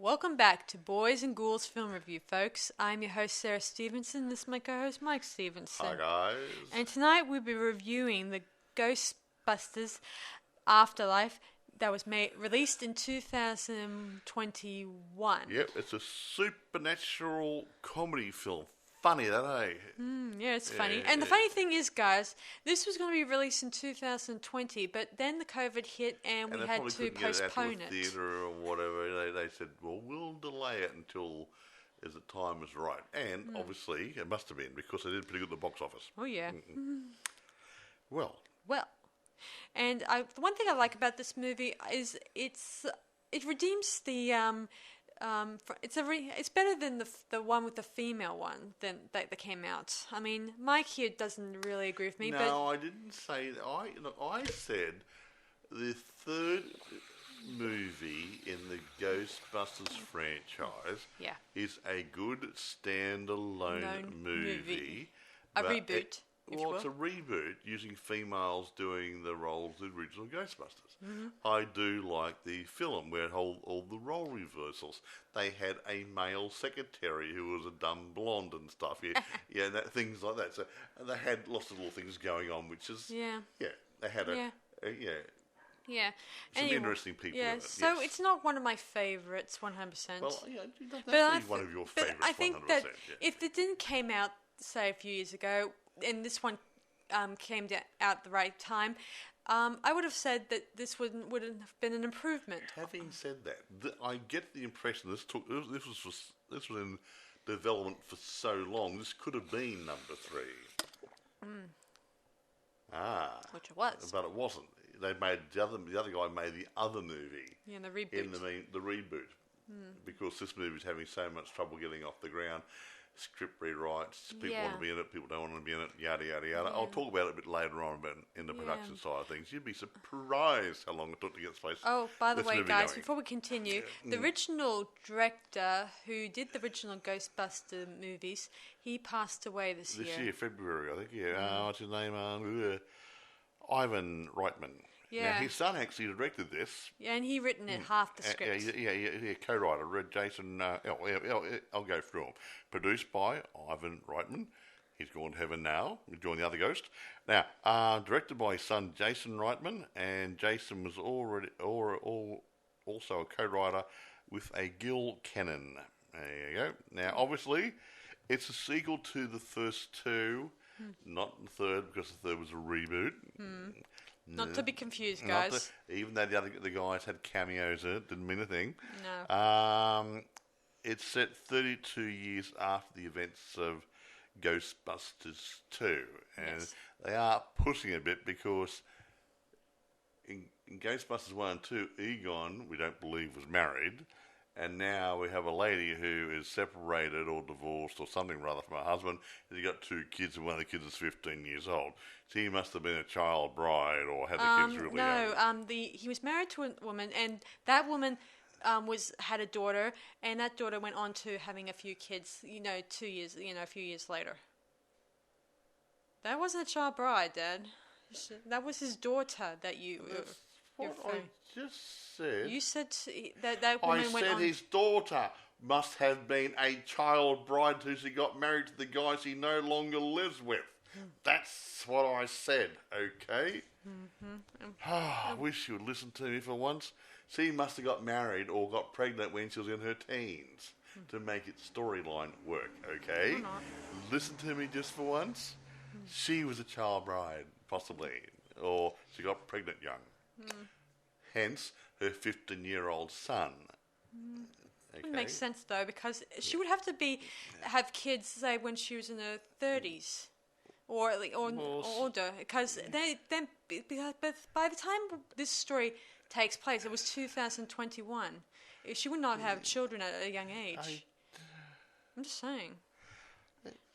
Welcome back to Boys and Ghouls Film Review, folks. I'm your host, Sarah Stephenson. This is my co-host, Mike Stephenson. Hi, guys. And tonight we'll be reviewing the Ghostbusters Afterlife that was released in 2021. Yep, it's a supernatural comedy film. Funny, that, eh? Yeah, it's funny. And the funny thing is, guys, this was going to be released in 2020, but then the COVID hit and we had to postpone it. Theatre or whatever. They said, well, we'll delay it until the time is right. And obviously, it must have been because they did pretty good at the box office. Oh, yeah. Well. And the one thing I like about this movie is it redeems the it's better than the one with the female one that came out. I mean, Mike here doesn't really agree with me. No, I didn't say that. I said the third movie in the Ghostbusters franchise is a good standalone movie. A reboot. Well, it's a reboot using females doing the roles of the original Ghostbusters. Mm-hmm. I do like the film where it had all the role reversals. They had a male secretary who was a dumb blonde and stuff. Things like that. So they had lots of little things going on, which is they had some interesting people. Yeah, in it. So it's not one of my favourites, 100%. Well, that's one of your favourites. I think 100%, that if it didn't came out, say, a few years ago, and this one came out the right time, I would have said that this would have been an improvement. Having said that, I get the impression this was in development for so long. This could have been number 3. Which it was, but it wasn't. They made the other guy made the other movie. Yeah, the reboot. The reboot, because this movie was having so much trouble getting off the ground. Script rewrites, people want to be in it, people don't want to be in it, yada, yada, yada. I'll talk about it a bit later on in the production side of things. You'd be surprised how long it took to get this place. Oh, by the way, guys, before we continue, the original director who did the original Ghostbuster movies, he passed away this year. This year, February, I think, what's his name? Ivan Reitman. Yeah. Now, his son actually directed this. Yeah, and he written it half the script. Co-writer, Jason, I'll go through them. Produced by Ivan Reitman. He's gone to heaven now. He joined the other ghost. Now, directed by his son, Jason Reitman, and Jason was also a co-writer with a Gil Cannon. There you go. Now, obviously, it's a sequel to the first two, not the third, because the third was a reboot. Not to be confused, guys. Even though the guys had cameos in it, didn't mean a thing. No. It's set 32 years after the events of Ghostbusters 2. And they are pushing a bit because in Ghostbusters 1 and 2, Egon, we don't believe, was married. And now we have a lady who is separated or divorced or something rather from her husband. She's got 2 kids, and one of the kids is 15 years old. So he must have been a child bride or had the kids really young. He was married to a woman, and that woman had a daughter, and that daughter went on to having a few kids. 2 years, a few years later. That wasn't a child bride, Dad. That was his daughter that you. What I just said. You said that woman went on. I said his daughter must have been a child bride who she got married to the guy she no longer lives with. That's what I said, okay? I wish you would listen to me for once. She must have got married or got pregnant when she was in her teens to make its storyline work, okay? Or not. Listen to me just for once. She was a child bride, possibly, or she got pregnant young. Hence, her 15-year-old son. Okay. It makes sense though, because she would have to have kids, say, when she was in her 30s, or older. Because by the time this story takes place, it was 2021. She would not have children at a young age. I'm just saying.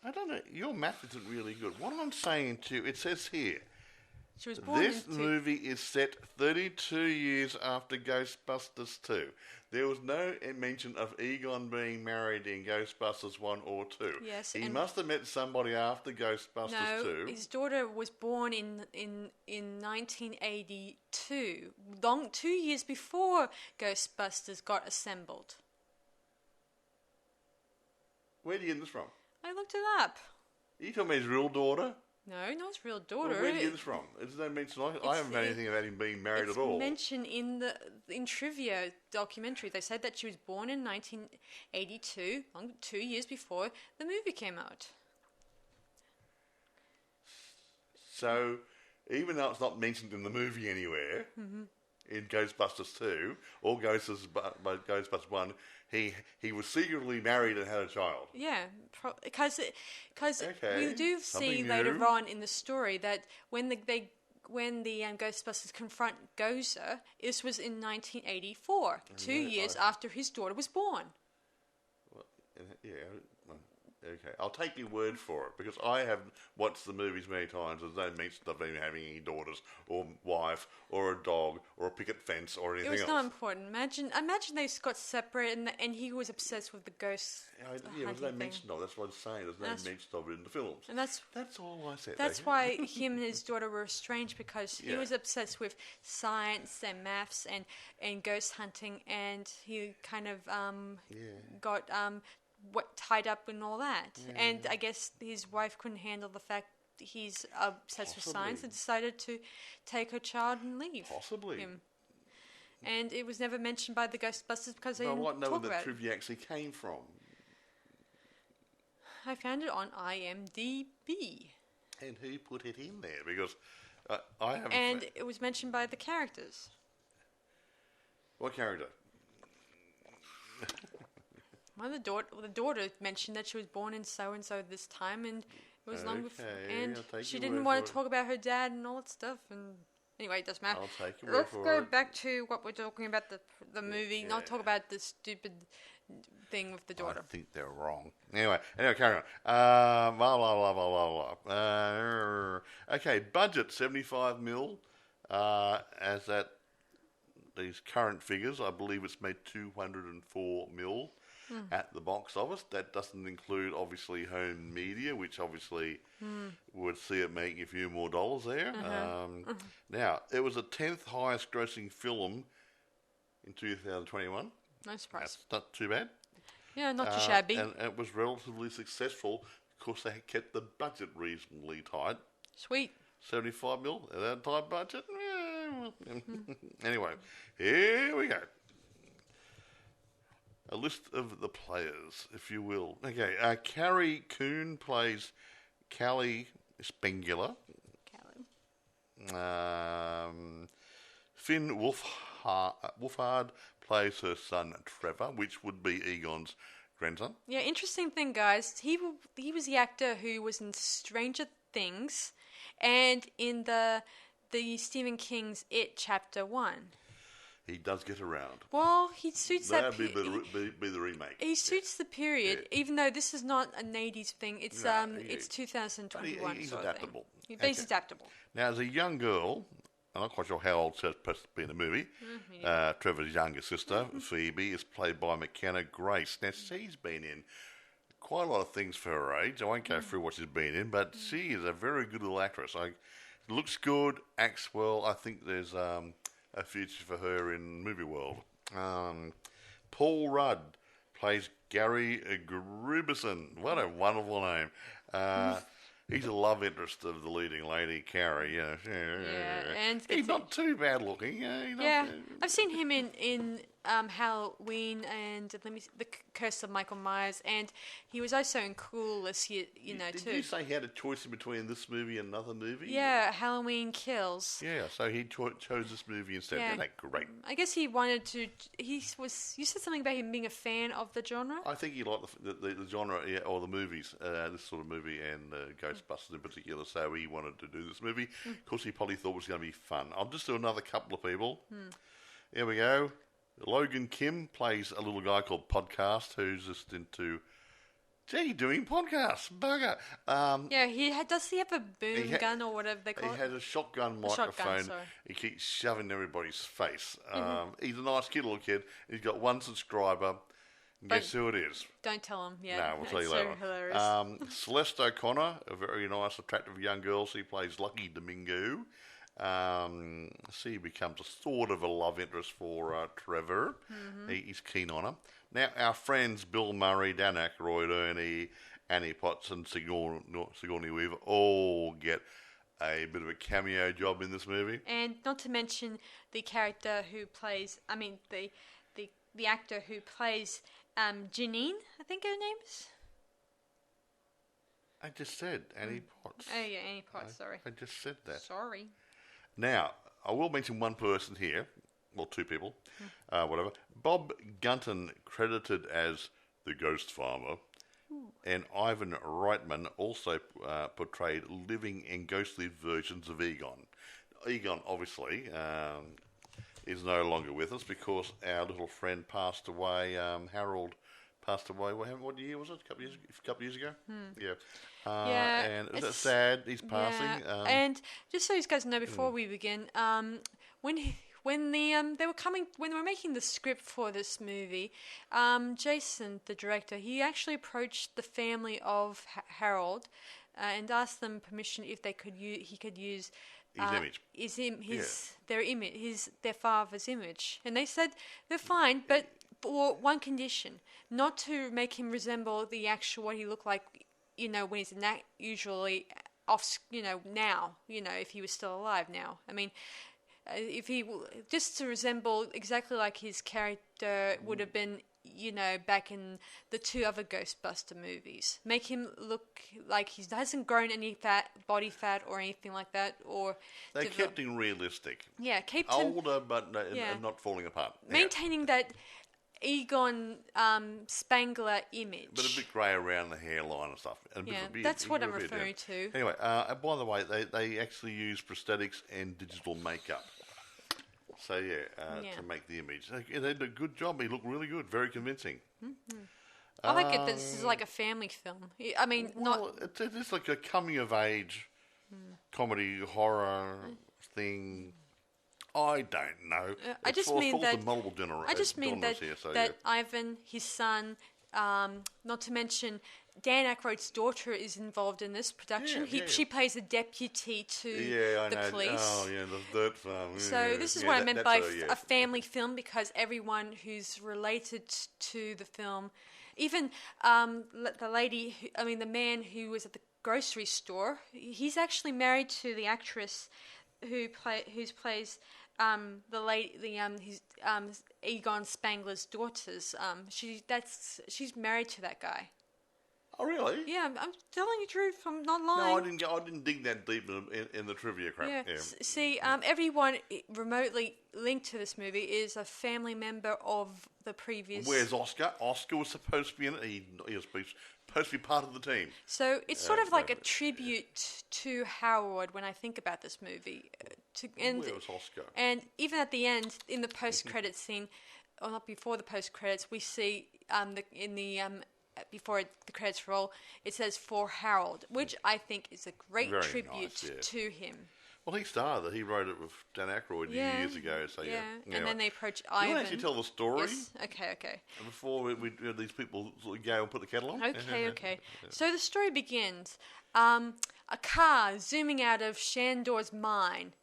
I don't know. Your math isn't really good. What I'm saying to you, it says here. She was born this movie is set 32 years after Ghostbusters 2. There was no mention of Egon being married in Ghostbusters 1 or 2. Yes, he must have met somebody after Ghostbusters 2. No, his daughter was born in 1982, 2 years before Ghostbusters got assembled. Where do you get this from? I looked it up. Are you talking about his real daughter? No, not his real daughter. Well, where do you get this from? There's no mention. I haven't heard anything about him being married at all. It's mentioned in trivia documentary. They said that she was born in 1982, 2 years before the movie came out. So, even though it's not mentioned in the movie anywhere, in Ghostbusters 2 or Ghostbusters 1, he was secretly married and had a child. Yeah, because we do see Something later new. on in the story that when the Ghostbusters confront Gozer, this was in 1984, 2 years after his daughter was born. Well, yeah. Okay, I'll take your word for it because I have watched the movies many times. There's no mention of him having any daughters or wife or a dog or a picket fence or anything else. It was not important. Imagine they got separated and he was obsessed with the ghosts. Yeah, there's no mention of it. That's what I'm saying. There's no mention of it in the films. And that's all I said. That's why him and his daughter were estranged because he was obsessed with science and maths and ghost hunting, and he kind of got tied up in all that. Yeah. And I guess his wife couldn't handle the fact that he's obsessed with science and decided to take her child and leave. Possibly. Him. And it was never mentioned by the Ghostbusters because they didn't talk about it. I want to know where the trivia actually came from. I found it on IMDb. And who put it in there? Because I haven't... And it was mentioned by the characters. What character? Well, the daughter mentioned that she was born in so and so this time, and it was long before. And she didn't want to talk about her dad and all that stuff. And anyway, it doesn't matter. I'll take your word for it. Let's go back to what we're talking about the movie. Not talk about the stupid thing with the daughter. I think they're wrong. Anyway, carry on. Blah blah blah blah blah. Okay, budget $75 million. As at these current figures, I believe it's made $204 million. At the box office. That doesn't include, obviously, home media, which obviously would see it making a few more dollars there. Now, it was the 10th highest grossing film in 2021. No surprise. That's not too bad. Yeah, not too shabby. And it was relatively successful. Of course, they kept the budget reasonably tight. Sweet. 75 mil, that tight budget. Anyway, here we go. A list of the players, if you will. Okay, Carrie Coon plays Callie Spengler. Finn Wolfhard plays her son Trevor, which would be Egon's grandson. Yeah, interesting thing, guys. He was the actor who was in Stranger Things and in the Stephen King's It Chapter 1. He does get around. Well, he suits that. That'd be the remake. He suits the period, even though this is not an 80s thing. It's it's 2021. He's adaptable. He's adaptable. Now, as a young girl, I'm not quite sure how old she's supposed to be in the movie. Trevor's younger sister, Phoebe, is played by McKenna Grace. Now, she's been in quite a lot of things for her age. I won't go through what she's been in, but she is a very good little actress. Looks good, acts well. I think there's a future for her in movie world. Paul Rudd plays Gary Gruberson. What a wonderful name. He's a love interest of the leading lady, Carrie. And he's not too bad looking. I've seen him in Halloween and The Curse of Michael Myers, and he was also in Clueless, too. Did you say he had a choice in between this movie and another movie? Yeah, Halloween Kills. Yeah, so he chose this movie instead. Isn't that great? I guess he wanted to. You said something about him being a fan of the genre. I think he liked the genre, or the movies, this sort of movie, and Ghostbusters in particular. So he wanted to do this movie. Of course, he probably thought it was going to be fun. I'll just do another couple of people. Here we go. Logan Kim plays a little guy called Podcast who's just into, doing podcasts, bugger. Does he have a boom gun or whatever they call it? He has a shotgun microphone. He keeps shoving in everybody's face. He's a nice little kid. He's got one subscriber. Guess who it is? Don't tell him. Yeah, no, we'll tell you later. Hilarious. Celeste O'Connor, a very nice, attractive young girl. She plays Lucky Domingo. She becomes a sort of a love interest for Trevor. He's keen on her. Now, our friends Bill Murray, Dan Aykroyd, Ernie, Annie Potts, and Sigourney Weaver all get a bit of a cameo job in this movie. And not to mention the character who plays, the actor who plays Janine, I think her name is. I just said Annie Potts. Oh yeah, Annie Potts, sorry. I just said that. Sorry. Now, I will mention one person here, well, two people, whatever. Bob Gunton, credited as the Ghost Farmer, and Ivan Reitman also portrayed living and ghostly versions of Egon. Egon, obviously, is no longer with us because our little friend passed away. Harold passed away. What year was it? A couple of years ago. Yeah. And it's sad. He's passing. Yeah. And just so you guys know, before we begin, when they were making the script for this movie, Jason, the director, he actually approached the family of Harold and asked them permission if they could he could use his image, their father's image, and they said they're fine, but for one condition, not to make him resemble the actual what he looked like, when he's usually off, now, if he was still alive now. I mean, if he just to resemble exactly like his character would have been, back in the two other Ghostbuster movies. Make him look like he hasn't grown any body fat or anything like that. Or they kept him realistic. Yeah, kept older, but not falling apart. Maintaining that Egon Spangler image. But a bit grey around the hairline and stuff. And that's what I'm referring to. Anyway, by the way, they actually use prosthetics and digital makeup. So, to make the image. They did a good job. He looked really good. Very convincing. Mm-hmm. I like it that this is like a family film. I mean, it's like a coming-of-age comedy, horror thing. I don't know. I just mean that that Ivan, his son, not to mention Dan Aykroyd's daughter is involved in this production. She plays a deputy to the police. Oh, yeah, the dirt farm. So this is what I meant by a family film, because everyone who's related to the film, even the man who was at the grocery store, he's actually married to the actress who plays Egon Spangler's daughters. She's married to that guy. Oh, really? Yeah, I'm telling you the truth. I'm not lying. No, I didn't dig that deep in the trivia crap. Yeah. See, everyone remotely linked to this movie is a family member of the previous. Where's Oscar? Oscar was supposed to be in it. He was supposed to be part of the team. So it's sort of like a tribute to Howard when I think about this movie. Where's Oscar? And even at the end, in the post-credits scene, or not before the post-credits, we see before the credits roll, it says "For Harold," which I think is a great tribute to him. Well, he starred it. He wrote it with Dan Aykroyd years ago. So yeah. Anyway. And then they approached Ivan. You want to actually tell the story? Yes. Okay. Before these people sort of go and put the kettle on? Okay. So the story begins. A car zooming out of Shandor's mine,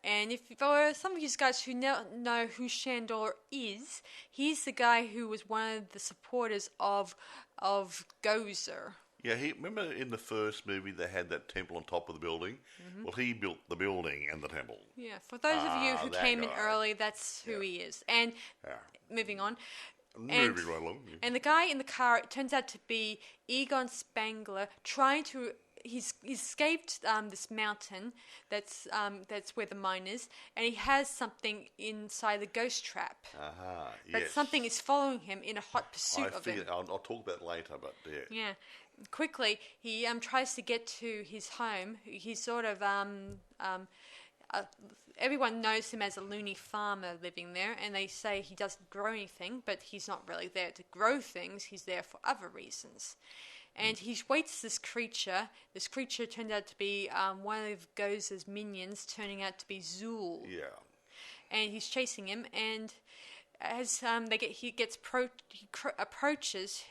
And for some of you guys who know who Shandor is, he's the guy who was one of the supporters of Gozer. Yeah, remember in the first movie they had that temple on top of the building? Mm-hmm. Well, he built the building and the temple. Yeah, for those of you who came in early, that's who he is. And moving on. Moving right along. Yeah. And the guy in the car, it turns out to be Egon Spangler, trying to... He's escaped this mountain that's where the mine is, and he has something inside the ghost trap. But something is following him in a hot pursuit of him. I'll talk about it later, but yeah. Quickly, he tries to get to his home. He's sort of everyone knows him as a loony farmer living there, and they say he doesn't grow anything, but he's not really there to grow things. He's there for other reasons. And he waits this creature. This creature turned out to be one of Gozer's minions, turning out to be Zool. Yeah. And he's chasing him, and as he approaches,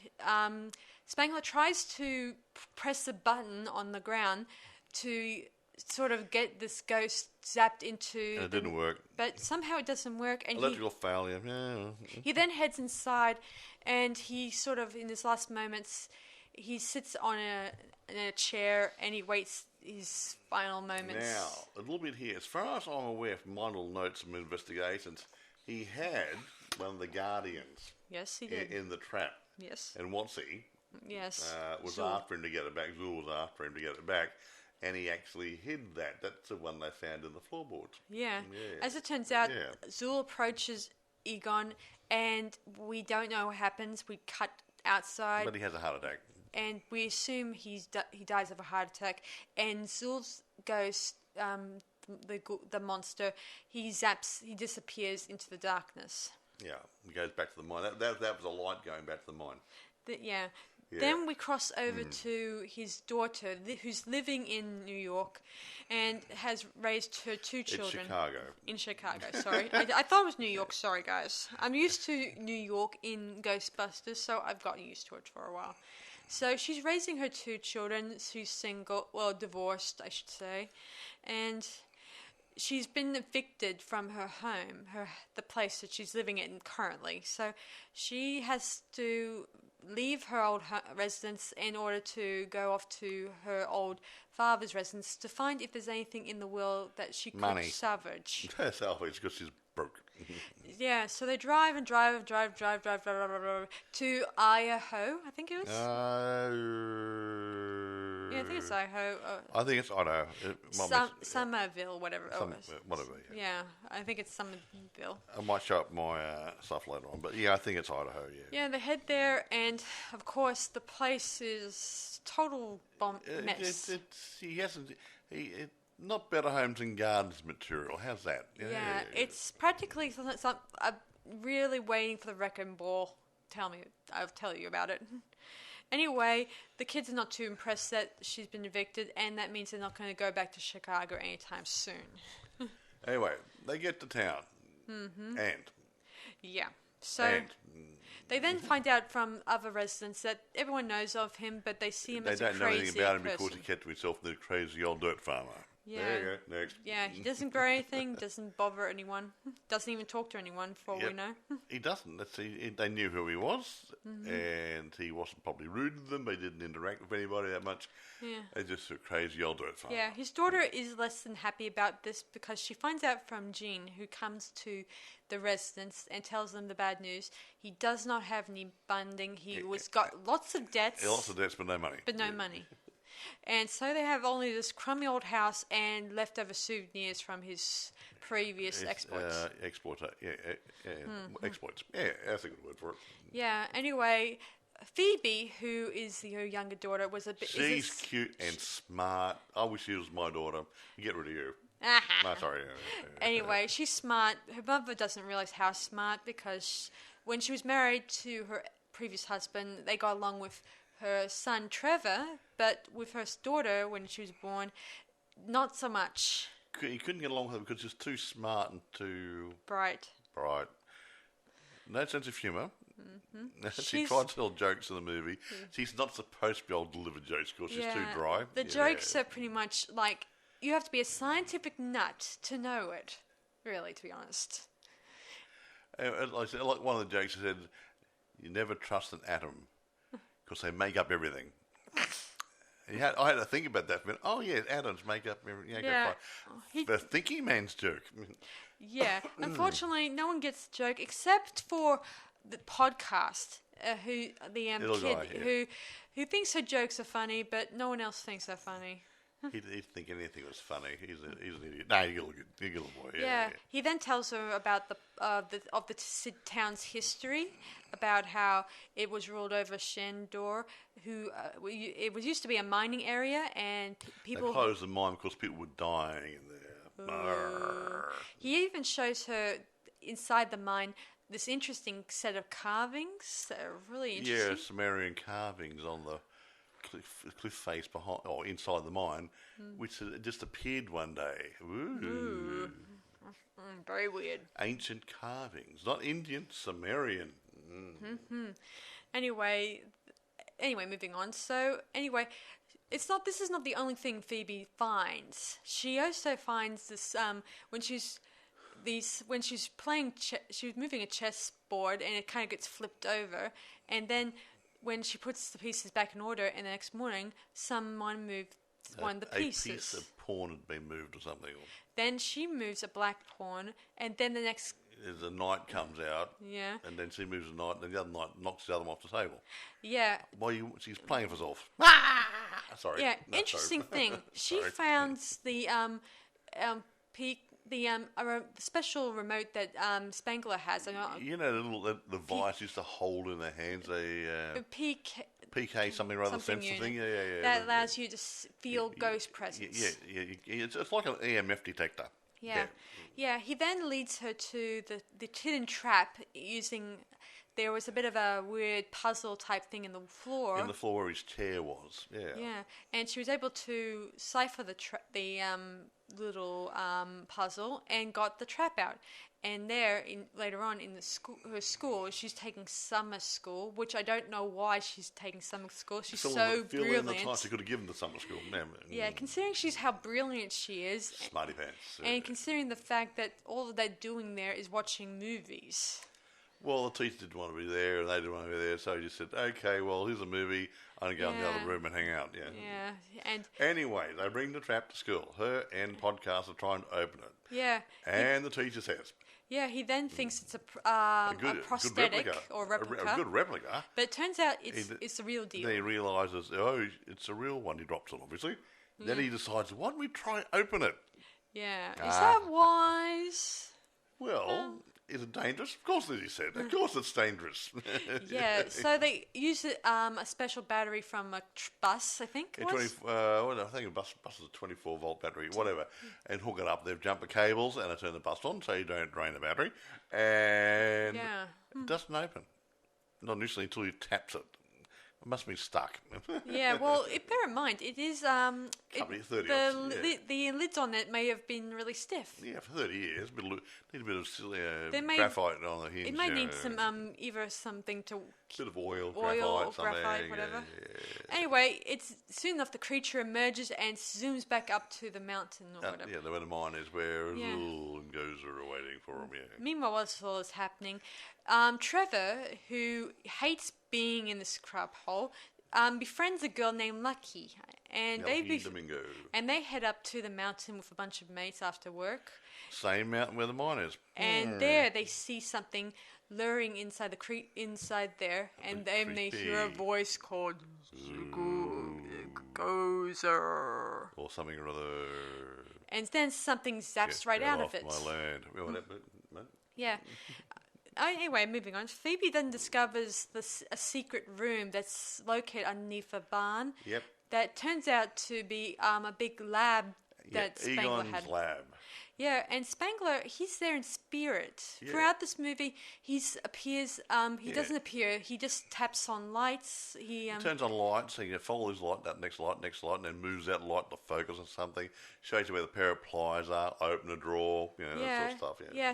Spangler tries to press a button on the ground to sort of get this ghost zapped into. And it didn't work. But somehow it doesn't work, and electrical failure. Yeah. He then heads inside, and he sort of, in his last moments, he sits on in a chair and he waits his final moments. Now, a little bit here. As far as I'm aware from my little notes from investigations, he had one of the Guardians. Yes, he did. In the trap. Yes. And Watsy was Zool. after him to get it back. Zool was after him to get it back. And he actually hid that. That's the one they found in the floorboards. Yeah. As it turns out, Zool approaches Egon, and we don't know what happens. We cut outside. But he has a heart attack. And we assume he dies of a heart attack. And Zool's ghost, the monster, he disappears into the darkness. Yeah, he goes back to the mine. That was a light going back to the mine. Yeah. Then we cross over to his daughter, who's living in New York and has raised her 2 children. In Chicago, sorry. I thought it was New York, sorry guys. I'm used to New York in Ghostbusters, so I've gotten used to it for a while. So she's raising her 2 children. She's single, well, divorced, I should say. And she's been evicted from her home, the place that she's living in currently. So she has to leave her old residence in order to go off to her old father's residence to find if there's anything in the will that she could salvage. Salvage because she's broke. Yeah, so they drive to Idaho, I think it was. Yeah, I think it's Idaho. I think it's Idaho. Somerville, whatever it was. Whatever, yeah, I think it's Somerville. I might show up my stuff later on, but yeah, I think it's Idaho, Yeah, they head there, and of course, the place is total mess. Not Better Homes and Gardens material. How's that? Yeah, it's practically I'm really waiting for the wrecking ball. I'll tell you about it. Anyway, the kids are not too impressed that she's been evicted, and that means they're not going to go back to Chicago anytime soon. Anyway, they get to town. Mm-hmm. They then find out from other residents that everyone knows of him, but they see him as a crazy person. They don't know anything about him because he kept himself the crazy old dirt farmer. Yeah. There you go, next. Yeah, he doesn't grow anything, doesn't bother anyone, doesn't even talk to anyone, for all we know. He doesn't. They knew who he was, and he wasn't probably rude to them. They didn't interact with anybody that much. Yeah. They're just a crazy old dirt farmer. Yeah, his daughter is less than happy about this because she finds out from Jean, who comes to the residence and tells them the bad news. He does not have any funding. He got lots of debts. Lots of debts, but no money. Money. And so they have only this crummy old house and leftover souvenirs from his previous exploits. Exploits. Yeah, that's a good word for it. Yeah, anyway, Phoebe, who is her younger daughter, was a bit... She's cute and smart. I wish she was my daughter. Get rid of you. No, sorry. Anyway, she's smart. Her mother doesn't realise how smart because when she was married to her previous husband, they got along with her son Trevor, but with her daughter, when she was born, not so much. He couldn't get along with her because she's too smart and too... Bright. No sense of humour. Mm-hmm. She tried to tell jokes in the movie. Yeah. She's not supposed to be able to deliver jokes because she's too dry. The jokes are pretty much like, you have to be a scientific nut to know it, really, to be honest. Like one of the jokes said, you never trust an atom. Because they make up everything. I had to think about that. But, atoms make up everything. The thinking man's joke. Yeah. Unfortunately, no one gets the joke except for the podcast, kid who thinks her jokes are funny, but no one else thinks they're funny. He'd think anything was funny. He's an idiot. No, you're a good boy. Yeah. He then tells her about the town's history, about how it was ruled over Shandor, who it was used to be a mining area, and people... They closed the mine because people were dying in there. He even shows her inside the mine this interesting set of carvings that are really interesting. Yeah, Sumerian carvings on the cliff face behind or inside the mine, which just appeared one day. Ooh. Very weird. Ancient carvings, not Indian, Sumerian. Anyway, moving on. So anyway, This is not the only thing Phoebe finds. She also finds this when she's playing. She was moving a chessboard, and it kind of gets flipped over. And then when she puts the pieces back in order, and the next morning, someone moved one of the pieces. A piece of pawn had been moved or something. Then she moves a black pawn, and then the next. As the knight comes out, yeah, and then she moves the knight, and then the other knight knocks the other one off the table. Yeah. She's playing for herself. Sorry. Yeah, interesting thing. She found the special remote that Spangler has. You know the device used to hold in their hands a PK something or other sensor thing. Yeah. That allows you to feel ghost presence. Yeah. It's like an EMF detector. Yeah. He then leads her to the hidden trap using. There was a bit of a weird puzzle type thing in the floor. In the floor where his chair was. Yeah. Yeah, and she was able to cipher the little puzzle and got the trap out. And later on in her school, she's taking summer school, which I don't know why she's taking summer school. She's so brilliant. The time she could have given the summer school. Yeah, considering how brilliant she is. Smarty pants. And considering the fact that all they're doing there is watching movies. Well, the teacher didn't want to be there, and they didn't want to be there, so he just said, okay, well, here's a movie. I'm going to go in the other room and hang out. Yeah. And anyway, they bring the trap to school. Her and Podcast are trying to open it. Yeah. And the teacher says... Yeah, he then thinks it's a prosthetic or replica. A good replica. But it turns out it's the real deal. Then he realises, it's a real one. He drops it, obviously. Then he decides, why don't we try open it? Yeah. Is that wise? Well... Is it dangerous? Of course, as you said. Of course it's dangerous. Yeah, so they use a special battery from a bus, I think it was. I think a bus is a 24-volt battery, whatever, and hook it up. They've jumped the cables and I turn the bus on so you don't drain the battery. And it doesn't open. Not initially until you taps it. It must be stuck. Yeah, well, bear in mind, it is... the lids on it may have been really stiff. Yeah, for 30 years. Need a bit of graphite on the hinge. It might need some, either something to... bit of oil, graphite, whatever. Yeah. Anyway, soon enough the creature emerges and zooms back up to the mountain or whatever. Yeah, where the mine is, where Azul and Gozer are waiting for him, Meanwhile, while this all is happening, Trevor, who hates being in this crab hole, befriends a girl named Lucky, and they head up to the mountain with a bunch of mates after work. Same mountain where the mine is. And there they see something luring inside inside there, and then they hear a voice called Gozer or something or other. And then something zaps right out of it. My land. Yeah. Anyway, moving on. Phoebe then discovers a secret room that's located underneath a barn. Yep. That turns out to be a big lab that Spangler had. Egon's lab. Yeah, and Spangler, he's there in spirit. Yeah. Throughout this movie, he appears. He doesn't appear. He just taps on lights. He turns on lights, so you follow his light, that next light, and then moves that light to focus on something. Shows you where the pair of pliers are. Open a drawer, that sort of stuff. Yeah.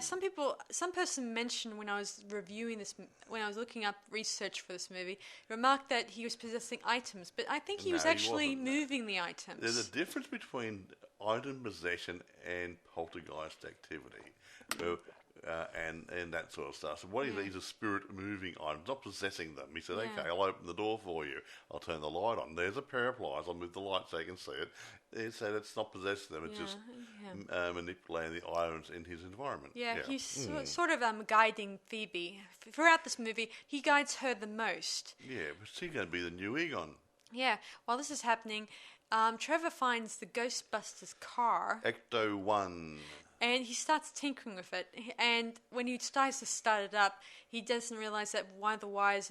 Some person mentioned when I was reviewing this, when I was looking up research for this movie, remarked that he was possessing items, but I think he was actually moving the items. There's a difference between item possession and poltergeist activity, and that sort of stuff. So what he's a spirit moving item, not possessing them. He said, okay, I'll open the door for you. I'll turn the light on. There's a pair of pliers. I'll move the light so you can see it. He said it's not possessing them. It's just manipulating the items in his environment. Yeah, he's sort of guiding Phoebe. Throughout this movie, he guides her the most. Yeah, but she's going to be the new Egon. Yeah, while this is happening... Trevor finds the Ghostbusters car. Ecto-1. And he starts tinkering with it. And when he tries to start it up, he doesn't realise that one of the wires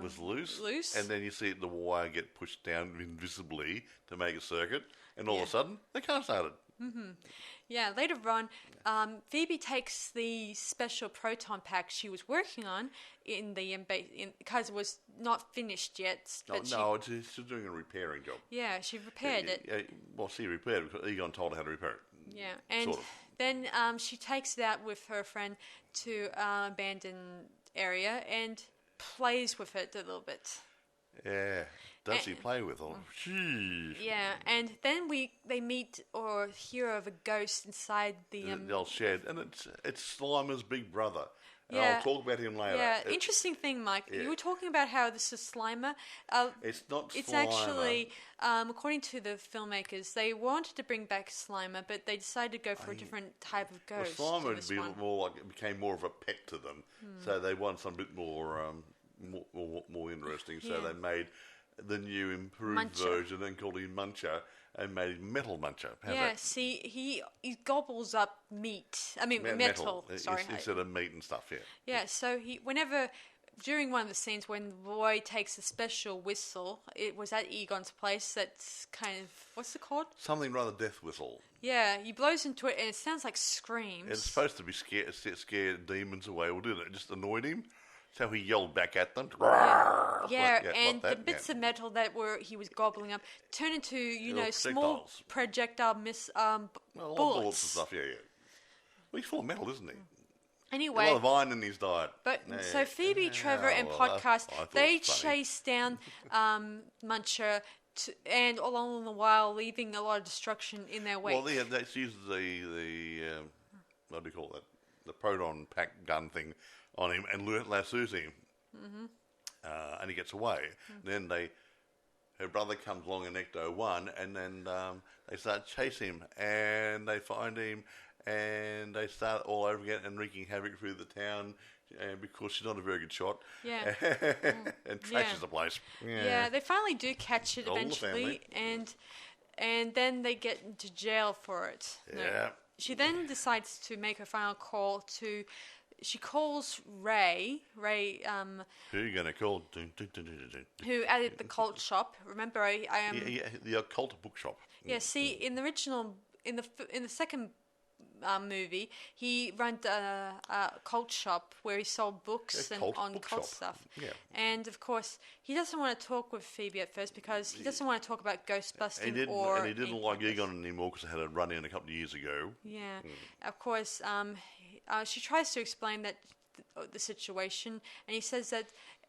was loose. And then you see the wire get pushed down invisibly to make a circuit. And all of a sudden, the car started. Mm-hmm. Yeah, later on, Phoebe takes the special proton pack she was working on because it was not finished yet. She's doing a repairing job. Yeah, she repaired it. Well, she repaired it because Egon told her how to repair it. Yeah, and then she takes it out with her friend to an abandoned area and plays with it a little bit. Yeah, does he play with? Oh, jeez. Yeah, and then they meet or hear of a ghost inside the old shed, and it's Slimer's big brother. And Yeah. I'll talk about him later. Yeah, interesting thing, Mike. Yeah. You were talking about how this is Slimer. It's not Slimer. It's actually, according to the filmmakers, they wanted to bring back Slimer, but they decided to go for a different type of ghost. Well, Slimer would be it became more of a pet to them, so they want something a bit more interesting. So they made the new improved Muncher. version and called him Muncher. And made him Metal Muncher. See, he gobbles up meat. I mean, metal. Sorry, instead of meat and stuff. Yeah. Yeah. So during one of the scenes when the boy takes a special whistle, it was at Egon's place. That's kind of what's it called? Something rather death whistle. Yeah, he blows into it and it sounds like screams. It's supposed to be scare demons away, or didn't it? It just annoyed him. So he yelled back at them. And the bits of metal that he was gobbling up turned into, small projectile bullets. Bullets and stuff, yeah. Well, he's full of metal, isn't he? Anyway. A lot of iron in his diet. But so Phoebe, Trevor, and Podcast, they chase down Muncher, and along the while leaving a lot of destruction in their wake. Well, that's used the what do you call that? The proton pack gun thing on him and lassos him, and he gets away. Then her brother comes along in Ecto 1, and then they start chasing him, and they find him, and they start all over again and wreaking havoc through the town because she's not a very good shot. Yeah, and trashes the place. Yeah, they finally do catch it eventually, and then they get into jail for it. Yeah. No. She then decides to make her final call to. She calls Ray. Who are you going to call? Who at the cult shop. Remember, I am. The occult bookshop. Yeah. See, in the original, in the second movie, he ran a cult shop where he sold books on cult stuff. Yeah. And of course, he doesn't want to talk with Phoebe at first because he doesn't want to talk about Ghostbusting and he didn't like Egon anymore because they had a run-in a couple of years ago. Yeah. Of course, she tries to explain the situation, and he says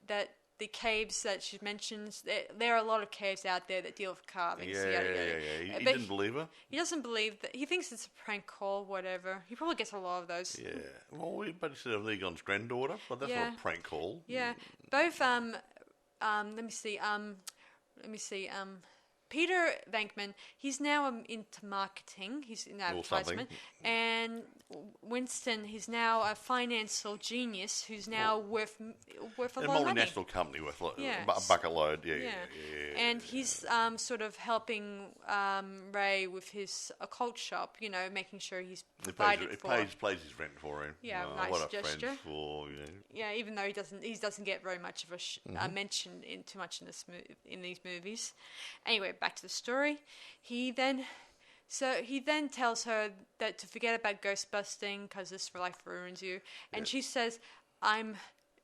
that the caves that she mentions, there are a lot of caves out there that deal with carvings. Yeah. He didn't believe her. He doesn't believe that. He thinks it's a prank call, whatever. He probably gets a lot of those. Yeah. Well, but he said of Egon's granddaughter, but that's not a prank call. Yeah. Both. Let me see. Peter Venkman, he's now into marketing. He's in advertisement. And Winston, he's now a financial genius who's now worth a lot of money. A multinational company worth a bucket load. Yeah. And he's sort of helping Ray with his occult shop, making sure he's provided for. He pays his rent for him. Yeah, nice what gesture. A friend for, Yeah, even though he doesn't get very much of a mention too much in these movies. Anyway, back to the story. He then tells her that to forget about ghostbusting because this life ruins you. And she says, "I'm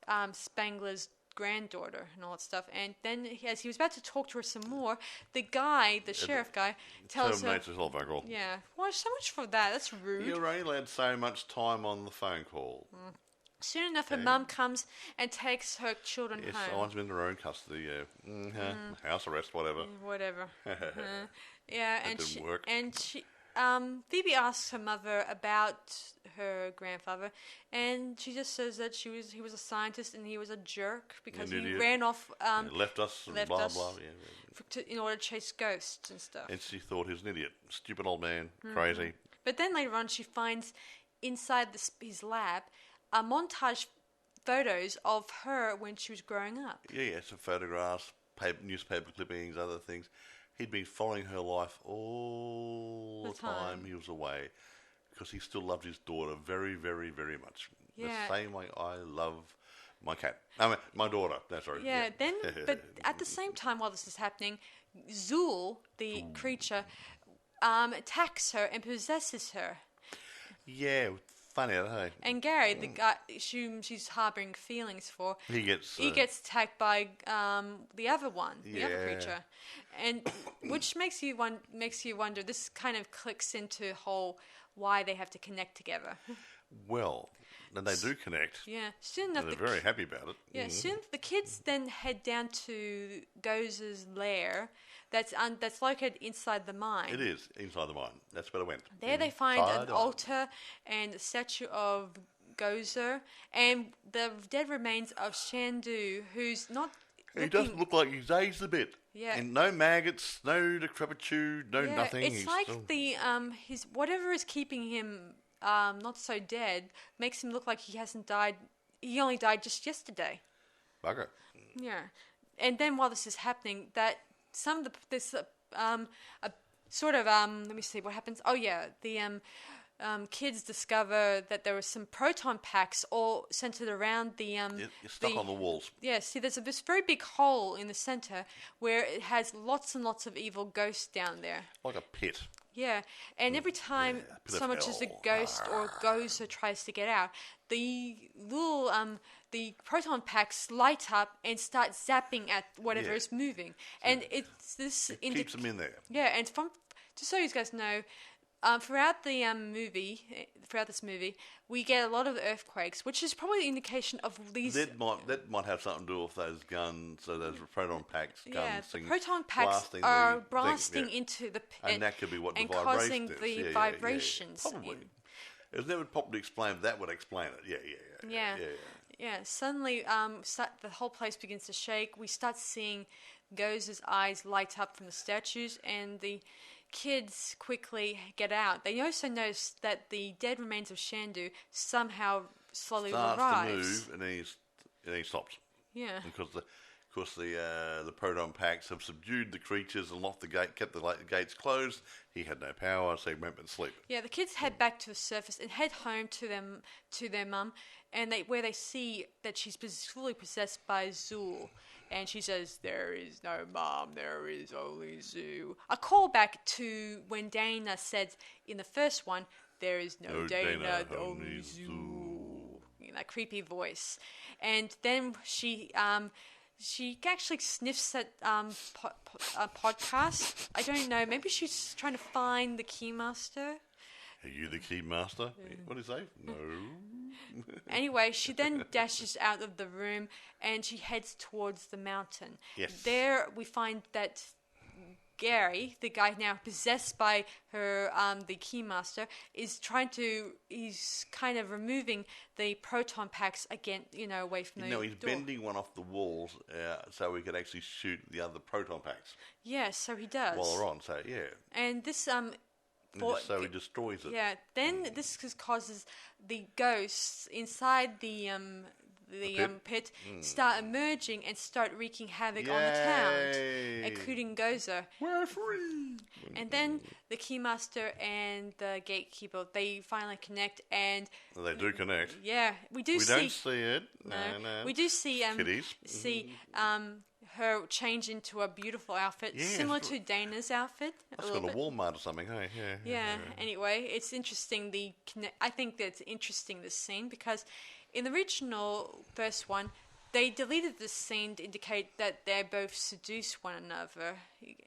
Spangler's granddaughter," and all that stuff. And then, as he was about to talk to her some more, the sheriff guy, tells her, terminates his whole phone call. Yeah, well, so much for that. That's rude. You're only allowed so much time on the phone call. Soon enough, her mum comes and takes her children home. Yes, someone's in their own custody. House arrest, whatever. Whatever. Yeah, that didn't work. And she, Phoebe asks her mother about her grandfather, and she just says that he was a scientist and he was a jerk because he ran off. Left us and blah blah. In order to chase ghosts and stuff. And she thought he was an idiot, stupid old man, crazy. But then later on, she finds inside his lab a montage photos of her when she was growing up. Yeah, some photographs, newspaper clippings, other things. He'd been following her life all the time he was away because he still loved his daughter very, very, very much. Yeah. The same way I love my cat. My daughter. That's right. Yeah, but at the same time while this is happening, Zool, the creature, attacks her and possesses her. Yeah, funny, hey? And Gary, the guy she's harboring feelings for, he gets attacked by the other one, the other creature, and which makes you wonder. This kind of clicks into whole why they have to connect together. Well, And they do connect. Yeah. Soon enough, they're very happy about it. Yeah. Soon the kids then head down to Gozer's lair. That's located inside the mine. It is inside the mine. That's where I went. There they find an altar and a statue of Gozer and the dead remains of Shandu, who's not. He doesn't look like he's aged a bit. Yeah. And no maggots, no decrepitude, no nothing. It's he's like still... his whatever is keeping him not so dead makes him look like he hasn't died. He only died just yesterday. Bugger. Yeah. And then while this is happening, that some of let me see what happens. Oh yeah, the kids discover that there were some proton packs all centered around the You're stuck on the walls. Yeah, see, there's this very big hole in the center where it has lots and lots of evil ghosts down there. Like a pit. Yeah, and every time so much as a ghost or a ghost tries to get out, the little the proton packs light up and start zapping at whatever is moving, and it's this keeps them in there. Yeah, and just so you guys know, throughout this movie, we get a lot of earthquakes, which is probably an indication of these. That might have something to do with those guns, so those proton packs. Yeah, the proton packs are blasting into the pit, and that could be what the causing vibration the is. vibrations. Probably. It was never properly explained. That would explain it. Yeah. Suddenly, the whole place begins to shake. We start seeing Gozer's eyes light up from the statues, and the kids quickly get out. They also notice that the dead remains of Shandu somehow slowly starts rise. to move, and he stops. Yeah. Because the proton packs have subdued the creatures and locked the gate, kept the gates closed. He had no power, so he went to sleep. Yeah, the kids head back to the surface and head home to their mum, and where they see that she's fully possessed by Zool. And she says, "There is no mom, there is only Zoo." A callback to when Dana said in the first one, "There is no Dana, only Zoo." In that creepy voice. And then she actually sniffs at a podcast. I don't know. Maybe she's trying to find the Keymaster. Are you the Keymaster? What did he say? No. Anyway, she then dashes out of the room and she heads towards the mountain. Yes. There we find that Gary, the guy now possessed by her, the Keymaster, he's kind of removing the proton packs again, away from the door. He's bending one off the walls so we could actually shoot the other proton packs. Yeah, so he does. While they're on, so yeah. And this, so he destroys it. Yeah, then this causes the ghosts inside the pit start emerging and start wreaking havoc on the town, including Gozer. We're free! And then the Keymaster and the Gatekeeper, they finally connect, and... Well, they do connect. Yeah, we don't see it. No. We do see... kitties. Her change into a beautiful outfit, similar to Dana's outfit. That's got a Walmart or something, hey? Yeah. Anyway, it's interesting. I think that's interesting, this scene, because in the original first one, they deleted this scene to indicate that they both seduce one another,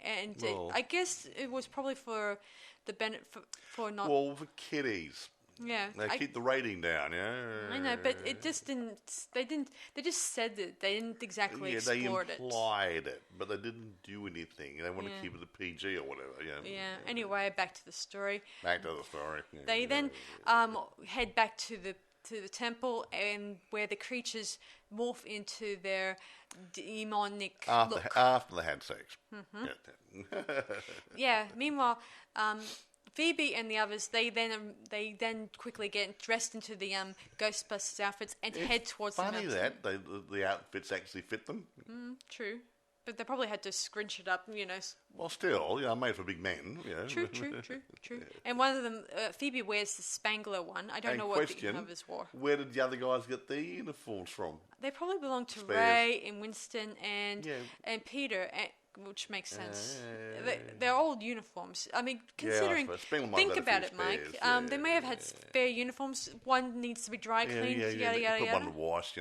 and I guess it was probably for the benefit for not. Well, for kiddies. Yeah, they keep the rating down. Yeah, I know, but it just didn't. They didn't. They just said it. They didn't exactly explore it. They implied it, but they didn't do anything. They want to keep it a PG or whatever. Yeah. Anyway, back to the story. Yeah, they then head back to the temple, and where the creatures morph into their demonic look. After they had sex. Yeah. Meanwhile, Phoebe and the others, they then quickly get dressed into the Ghostbusters outfits and head towards the mountain. Funny that the outfits actually fit them. True. But they probably had to scrunch it up, Well, still, made for big men. True. And one of them, Phoebe wears the Spangler one. I don't know what the others wore. Where did the other guys get their uniforms from? They probably belong to Ray and Winston and Peter, which makes sense. They're old uniforms. I mean, considering... think about it, Mike. They may have had spare uniforms. One needs to be dry cleaned, yada, yada. Put one to wash,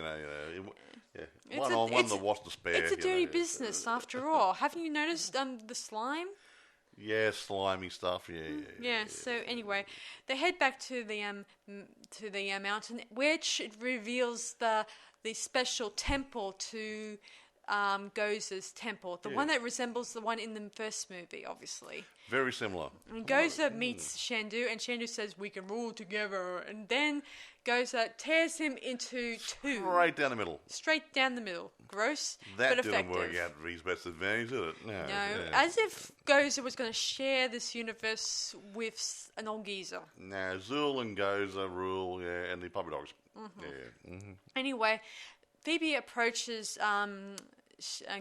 One to wash the spare. It's a dirty business, after all. Haven't you noticed the slime? Yeah, slimy stuff. Yeah. So anyway, they head back to mountain, which it reveals the special temple to Goza's temple, the one that resembles the one in the first movie, obviously. Very similar. And Goza meets Shandu, and Shandu says, "We can rule together." And then Goza tears him into two. Right down the middle. Straight down the middle. Gross, that but effective. Didn't work out for his best advantage, did it? No. As if Goza was going to share this universe with an old geezer. No, Zool and Goza rule, and the puppy dogs. Anyway, Phoebe approaches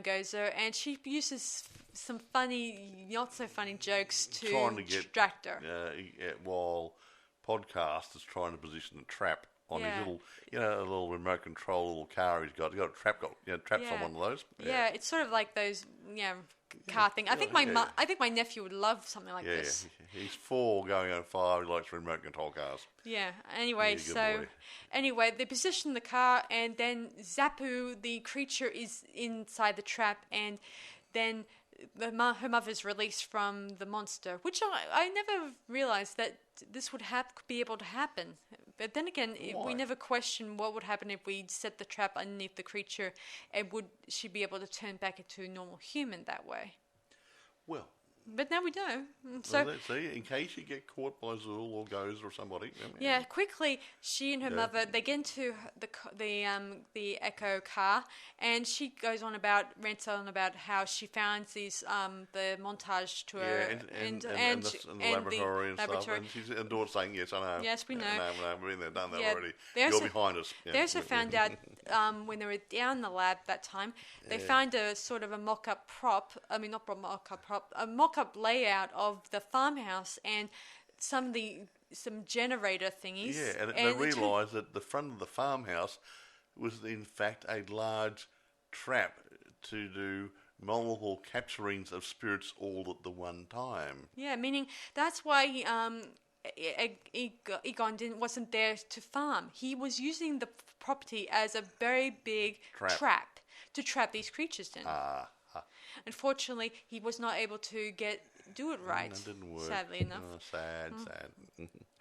Goza, and she uses some funny, not so funny jokes to distract her. While Podcast is trying to position a trap on his little, a little remote control little car he's got. He's got a trap, traps on one of those. Yeah, it's sort of like those, car thing. I think my nephew would love something like this. He's 4 going on 5. He likes remote control cars. Yeah. Anyway, they position the car, and then Zappu, the creature, is inside the trap, and then her mother's released from the monster, which I never realized that this would be able to happen. But then again, we never questioned what would happen if we set the trap underneath the creature, and would she be able to turn back into a normal human that way? Well, but now we know. So, in case you get caught by Zool or Goza or somebody. Quickly, she and her mother, they get into the Echo car, and she rants on about how she found these the montage to her and the laboratory and stuff, and she's and daughter saying, "Yes, I know. Yes, we know. No, we've been there, done that already. You're behind us." They also found out when they were down the lab that time, they found a sort of a mock-up prop. I mean, not a mock-up prop, a mock-up layout of the farmhouse and some generator thingies. Yeah, and they realised that the front of the farmhouse was in fact a large trap to do multiple capturings of spirits all at the one time. Yeah, meaning that's why Egon wasn't there to farm. He was using the property as a very big trap to trap these creatures in. Unfortunately, he was not able to do it right. That didn't work. Sadly enough. Oh, sad.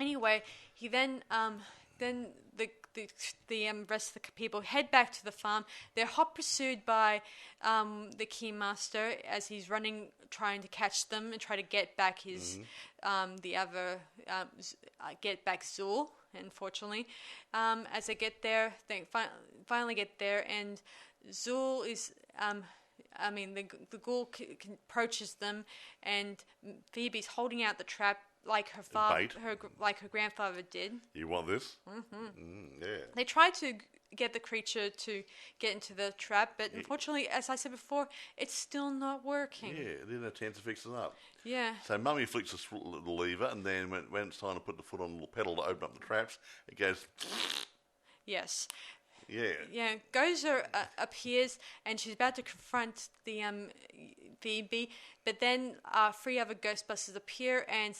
Anyway, he then the rest of the people head back to the farm. They're hot pursued by the Keymaster as he's running, trying to catch them and try to get back his get back Zool. Unfortunately, as they get there, they finally get there, and Zool is. The ghoul approaches them, and Phoebe's holding out the trap like her father, like her grandfather did. You want this? Mm-hmm. Yeah. They try to get the creature to get into the trap, but unfortunately, as I said before, it's still not working. Yeah, they didn't have a chance to fix it up. Yeah. So Mummy flicks the lever, and then when it's time to put the foot on the little pedal to open up the traps, it goes. Yes. Yeah. Yeah. Goza appears, and she's about to confront the Phoebe, but then 3 other Ghostbusters appear, and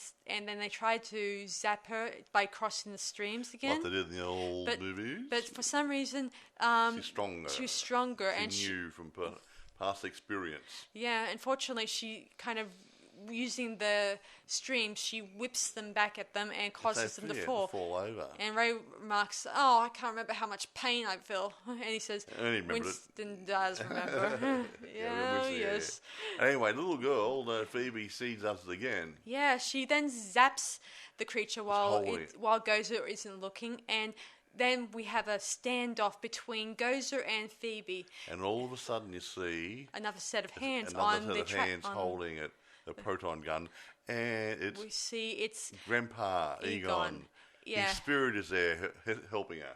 then they try to zap her by crossing the streams again. Like they did in the old movies. But for some reason, she's stronger. She knew from past experience. Yeah. Unfortunately, she kind of. Using the streams, she whips them back at them and causes them to fall over. And Ray remarks, I can't remember how much pain I feel. And he says, Winston does remember. Yes. Anyway, little girl, Phoebe, sees us again. Yeah, she then zaps the creature while Goza isn't looking, and then we have a standoff between Goza and Phoebe. And all of a sudden you see... Another set of hands on the trap. Hands holding it. The proton gun, and it's Grandpa Egon. Yeah, his spirit is there helping her.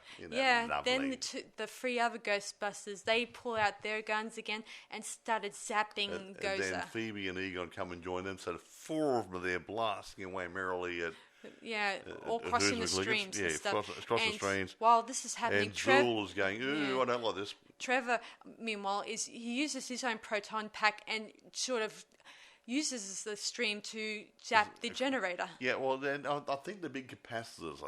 Lovely. Then the 3 other Ghostbusters, they pull out their guns again and started zapping Goza. And then Phoebe and Egon come and join them, so the 4 of them are there blasting away merrily at. All crossing the streams and stuff. Across the streams. While this is happening, and Zool is going, I don't like this. Trevor, meanwhile, he uses his own proton pack and sort of uses the stream to zap the generator. Yeah, well, then I think the big capacitors,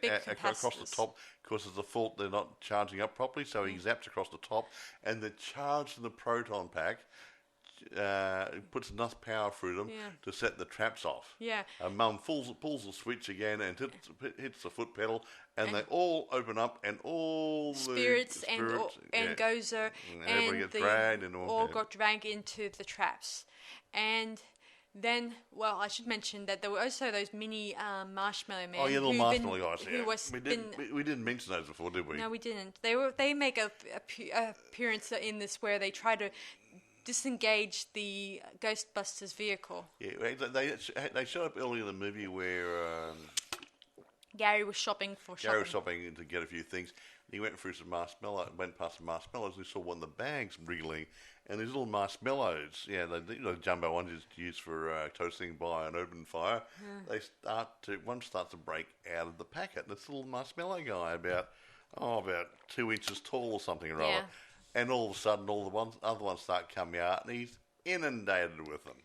big capacitors. Across the top, because it's the fault they're not charging up properly, so he zaps across the top, and the charge in the proton pack puts enough power through them to set the traps off. Yeah. Mum pulls the switch again and hits the foot pedal, and they all open up, and all spirits the and Gozer and all got dragged into the traps. And then, well, I should mention that there were also those mini marshmallow men. Oh, yeah, little marshmallow guys. We didn't mention those before, did we? No, we didn't. They make a appearance in this where they try to disengage the Ghostbusters vehicle. Yeah, they showed up earlier in the movie where Gary was shopping to get a few things. He went through some went past some marshmallows, and he saw one of the bags wriggling. And these little marshmallows, the jumbo ones used for toasting by an open fire. One starts to break out of the packet. And this little marshmallow guy, about 2 inches tall or something or other. And all of a sudden, all the other ones start coming out, and he's inundated with them.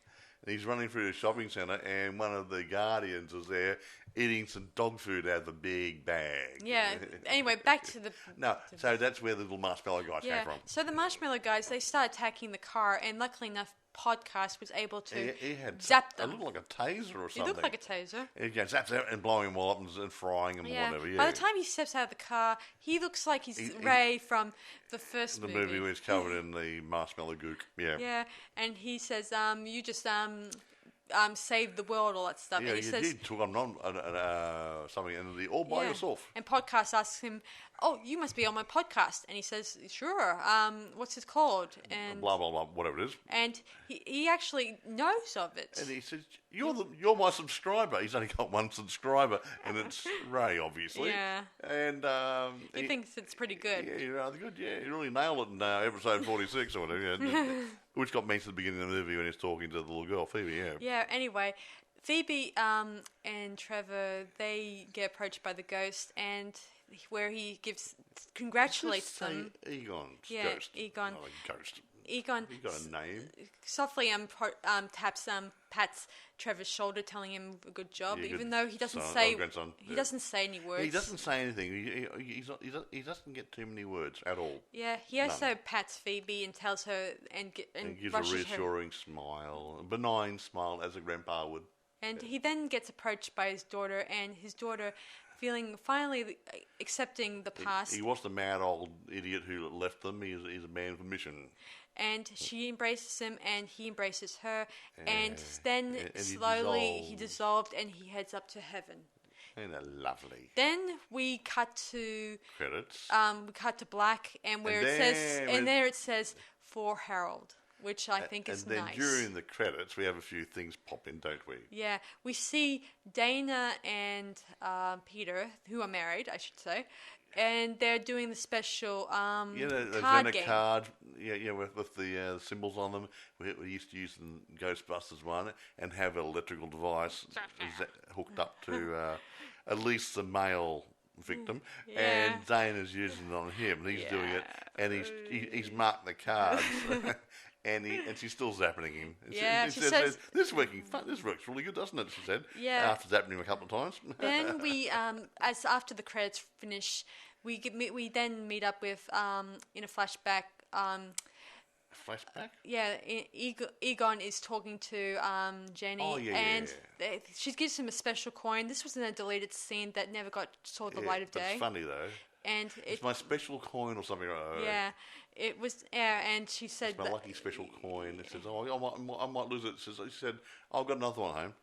And he's running through the shopping centre, and one of the Guardians is there eating some dog food out of the big bag. Yeah. Anyway, back to the... So that's where the little marshmallow guys came from. So the marshmallow guys, they started attacking the car, and luckily enough, Podcast was able to zap them. It looked like a taser or something. It looked like a taser. He zaps out and blowing them all up and frying them or whatever. Yeah. By the time he steps out of the car, he looks like he's Ray from the first movie. The movie where he's covered in the marshmallow gook. Yeah. Yeah, and he says, you just saved the world, all that stuff. Yeah, and he says, did took on something all by yourself. And Podcast asks him, "Oh, you must be on my podcast." And he says, "Sure. What's it called?" And blah blah blah, whatever it is. And he actually knows of it. And he says, "You're my subscriber." He's only got one subscriber, and it's Ray, obviously. Yeah. And he thinks it's pretty good. Yeah, rather good. Yeah, he really nailed it in episode 46 or whatever. Yeah. Which got mentioned at the beginning of the movie when he's talking to the little girl, Phoebe. Yeah. Yeah. Anyway, Phoebe and Trevor, they get approached by the ghost, and where he congratulates them. Egon's ghost. Egon. Not a ghost. Egon. He got a name. Softly pats Trevor's shoulder, telling him a good job, even though he doesn't doesn't say any words. He doesn't say anything. He doesn't get too many words at all. Yeah, he also pats Phoebe and tells her and gives a reassuring smile, a benign smile, as a grandpa would. And he then gets approached by his daughter, and his daughter, finally accepting the past. He was the mad old idiot who left them. He's a man with a mission. And she embraces him, and he embraces her, and then slowly he dissolved, and he heads up to heaven. And lovely. Then we cut to credits. We cut to black, and it says "For Harold," which I think is nice. And then during the credits, we have a few things pop in, don't we? Yeah, we see Dana and Peter, who are married, I should say, and they're doing the special card game. Card, with the symbols on them. We used to use the Ghostbusters one and have an electrical device hooked up to at least the male victim, and Dana's using it on him, and he's doing it, and he's marked the cards. And she's still zapping him. She says, "This works really good, doesn't it?" She said. Yeah. After zapping him a couple of times. Then we, as after the credits finish, we then meet up with in a flashback. Flashback? Yeah, Egon is talking to Jenny, she gives him a special coin. This was in a deleted scene that never saw the light of day. It's funny though. And it's my special coin or something. Yeah, it was. Yeah, and she said, "It's my lucky special coin." It says, "Oh, I might lose it." She said, "I've got another one home."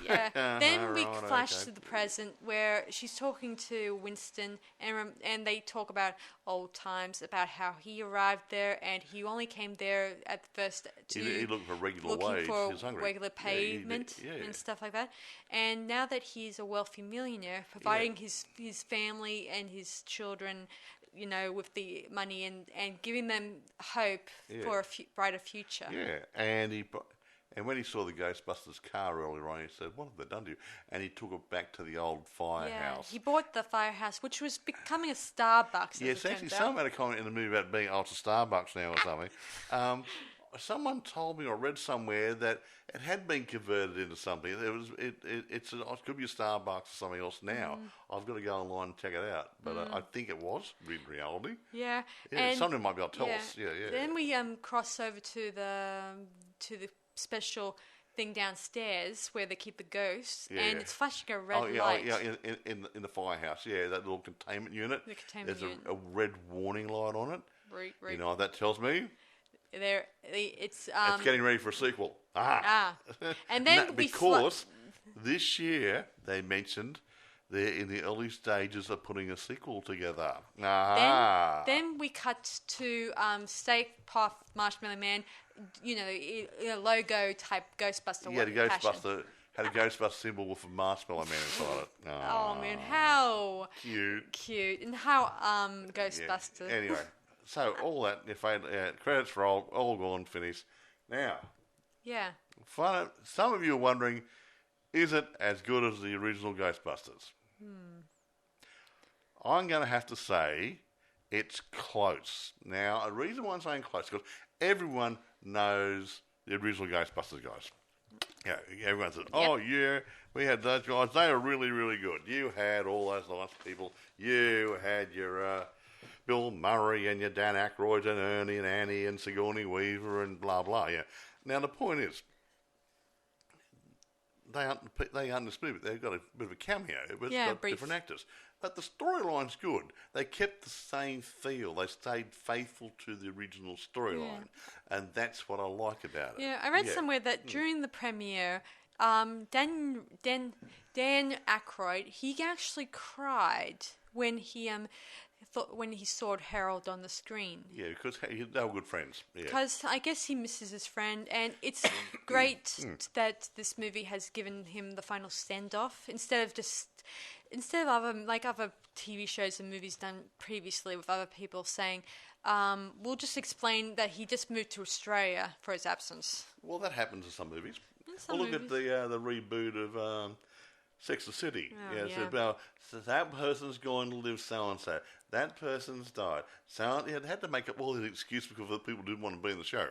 Yeah. Then we flash to the present where she's talking to Winston, and they talk about old times, about how he arrived there, and he only came there at first he looked for regular wage. For he was hungry. Regular payment and stuff like that. And now that he's a wealthy millionaire, providing his family and his children, with the money and giving them hope for a brighter future. Yeah, and when he saw the Ghostbusters car earlier on, he said, "What have they done to you?" And he took it back to the old firehouse. He bought the firehouse, which was becoming a Starbucks. It's actually some had a comment in the movie about being, it's a Starbucks now or something. someone told me or read somewhere that it had been converted into something. It could be a Starbucks or something else now. I've got to go online and check it out. But I think it was in reality. Yeah. And someone might be able to tell us. Yeah. Then we cross over to the special thing downstairs where they keep the ghosts, and it's flashing a red light. In the firehouse. Yeah, that little containment unit. The containment unit. There's a red warning light on it. Right. You know what that tells me? It's getting ready for a sequel. And then because this year they mentioned they're in the early stages of putting a sequel together. Then we cut to Steak Puff Marshmallow Man, in a logo type Ghostbuster. Yeah, the Ghostbuster had a Ghostbuster symbol with a marshmallow man inside it. Oh man, how cute, and how Ghostbuster. Yeah. Anyway. So all that, credits roll, all gone, finished. Now, some of you are wondering, is it as good as the original Ghostbusters? I'm going to have to say it's close. Now, a reason why I'm saying close, because everyone knows the original Ghostbusters guys. Yeah, everyone says, we had those guys. They were really, really good. You had all those nice people. You had your... Bill Murray and your Dan Aykroyd and Ernie and Annie and Sigourney Weaver and blah, blah, yeah. Now, the point is, they aren't in this movie. They've got a bit of a cameo. It's got different actors. But the storyline's good. They kept the same feel. They stayed faithful to the original storyline. And that's what I like about it. Yeah, I read somewhere that during the premiere, Dan Aykroyd, he actually cried when he... when he saw Harold on the screen. Yeah, because they were good friends. Because I guess he misses his friend, and it's great that this movie has given him the final send-off instead of other TV shows and movies done previously with other people saying, we'll just explain that he just moved to Australia for his absence. Well, that happens in some movies. Look at the reboot of Sex and the City. So that person's going to live so-and-so. That person's died. So they had to make up all the excuse because the people didn't want to be in the show.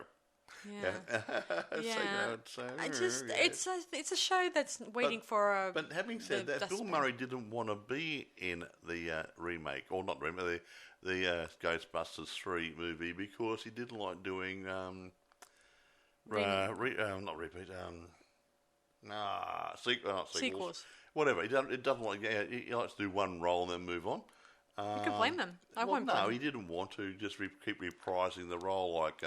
It's a show that's waiting for a... But having said that, Bill Murray didn't want to be in the remake, or not remake, the Ghostbusters 3 movie because he didn't like doing... not repeat... sequels. Whatever. He doesn't like... He likes to do one role and then move on. You can blame them. I won't blame him. He didn't want to just keep reprising the role like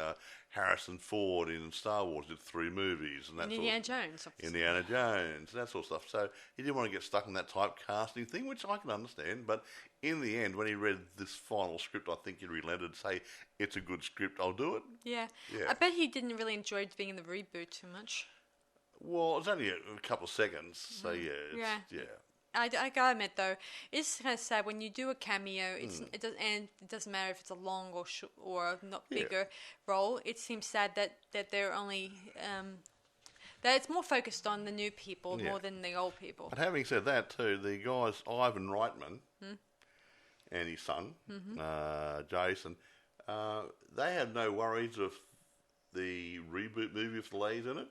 Harrison Ford in Star Wars did 3 movies. And Indiana Jones. Indiana Jones, that sort of stuff. So he didn't want to get stuck in that typecasting thing, which I can understand. But in the end, when he read this final script, I think he relented to say, it's a good script, I'll do it. Yeah. I bet he didn't really enjoy being in the reboot too much. Well, it's only a couple of seconds, so yeah. I gotta admit though, it's kind of sad when you do a cameo. It doesn't matter if it's a long or not bigger role. It seems sad that they're only that it's more focused on the new people more than the old people. But having said that too, the guys Ivan Reitman and his son Jason, they have no worries of the reboot movie with the ladies in it.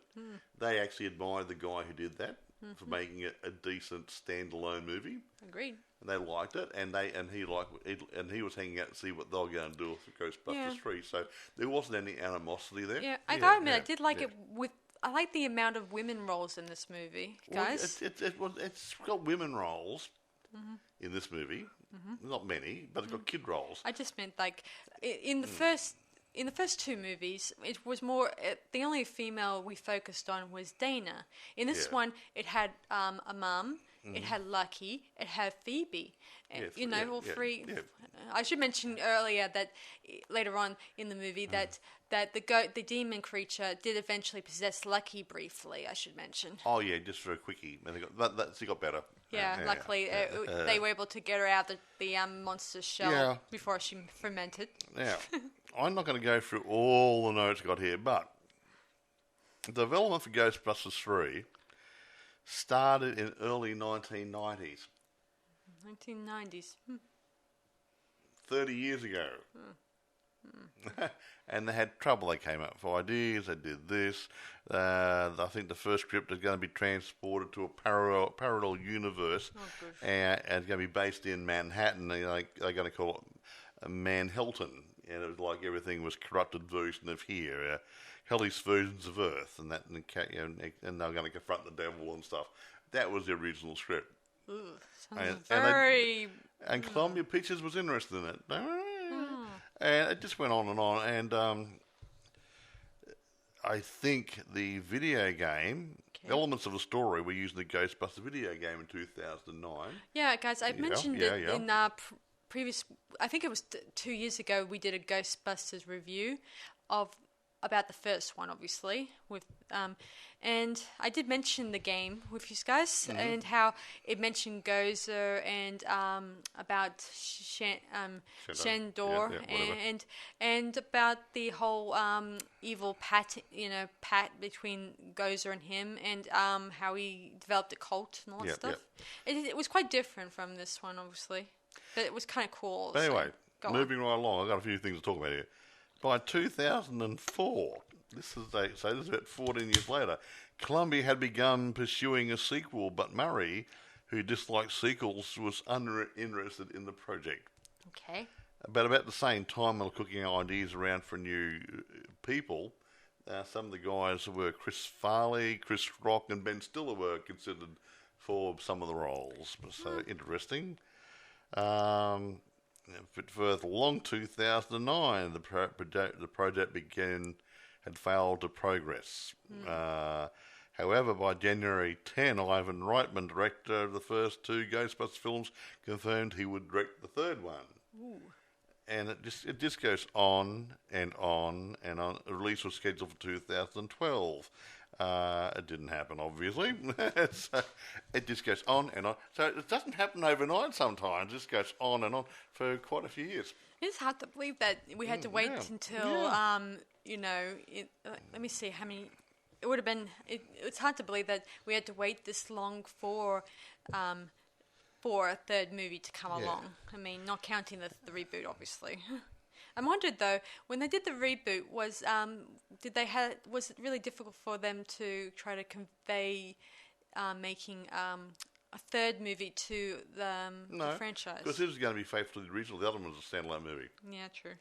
They actually admired the guy who did that. For making it a decent standalone movie. Agreed. And they liked it, and he was hanging out to see what they were going to do with Ghostbusters 3. So there wasn't any animosity there. Yeah, I gotta admit, I did like it I like the amount of women roles in this movie, guys. Well, it's got women roles in this movie. Not many, but it's got kid roles. I just meant like in the first. In the first 2 movies, it was more... the only female we focused on was Dana. In this one, it had a mum, it had Lucky, it had Phoebe. And, all 3... Yeah. I should mention earlier that later on in the movie that the demon creature did eventually possess Lucky briefly, I should mention. Oh, yeah, just for a quickie. It got better. Yeah, luckily they were able to get her out of the monster's shell before she fermented. Yeah. I'm not going to go through all the notes I got here, but the development for Ghostbusters 3 started in early 1990s. 1990s. 30 years ago. And they had trouble. They came up with ideas. They did this. I think the first script is going to be transported to a parallel universe, and it's going to be based in Manhattan. They're going to call it Manhattan, and it was like everything was corrupted version of here, hellish versions of Earth, and and they're going to confront the devil and stuff. That was the original script. And Columbia Pictures was interested in it. And it just went on, and I think the video game, elements of the story were used in the Ghostbusters video game in 2009. Yeah, guys, I mentioned it in previous, I think it was 2 years ago, we did a Ghostbusters review about the first one, obviously, and I did mention the game with you guys, and how it mentioned Gozer and about Shandor, and about the whole evil pat between Gozer and him, and how he developed a cult and all that stuff. It was quite different from this one, obviously, but it was kind of cool. But anyway, moving right along, I've got a few things to talk about here. By 2004, this is about 14 years later, Columbia had begun pursuing a sequel, but Murray, who disliked sequels, was uninterested in the project. Okay. But about the same time, they were cooking ideas around for new people. Some of the guys were Chris Farley, Chris Rock, and Ben Stiller were considered for some of the roles. So interesting. But further along, 2009, the project had failed to progress. However, by January 10, Ivan Reitman, director of the first two Ghostbusters films, confirmed he would direct the third one. Ooh. And it just goes on and on and on. The release was scheduled for 2012. It didn't happen, obviously. So it just goes on and on. So it doesn't happen overnight sometimes. It just goes on and on for quite a few years. It's hard to believe that we had to wait until, let me see how many... It would have been... It's hard to believe that we had to wait this long for a third movie to come along. I mean, not counting the reboot, obviously. I wondered though, when they did the reboot, was it really difficult for them to try to convey making a third movie to the franchise? Because this was going to be faithful to the original. The other one was a standalone movie. Yeah, true.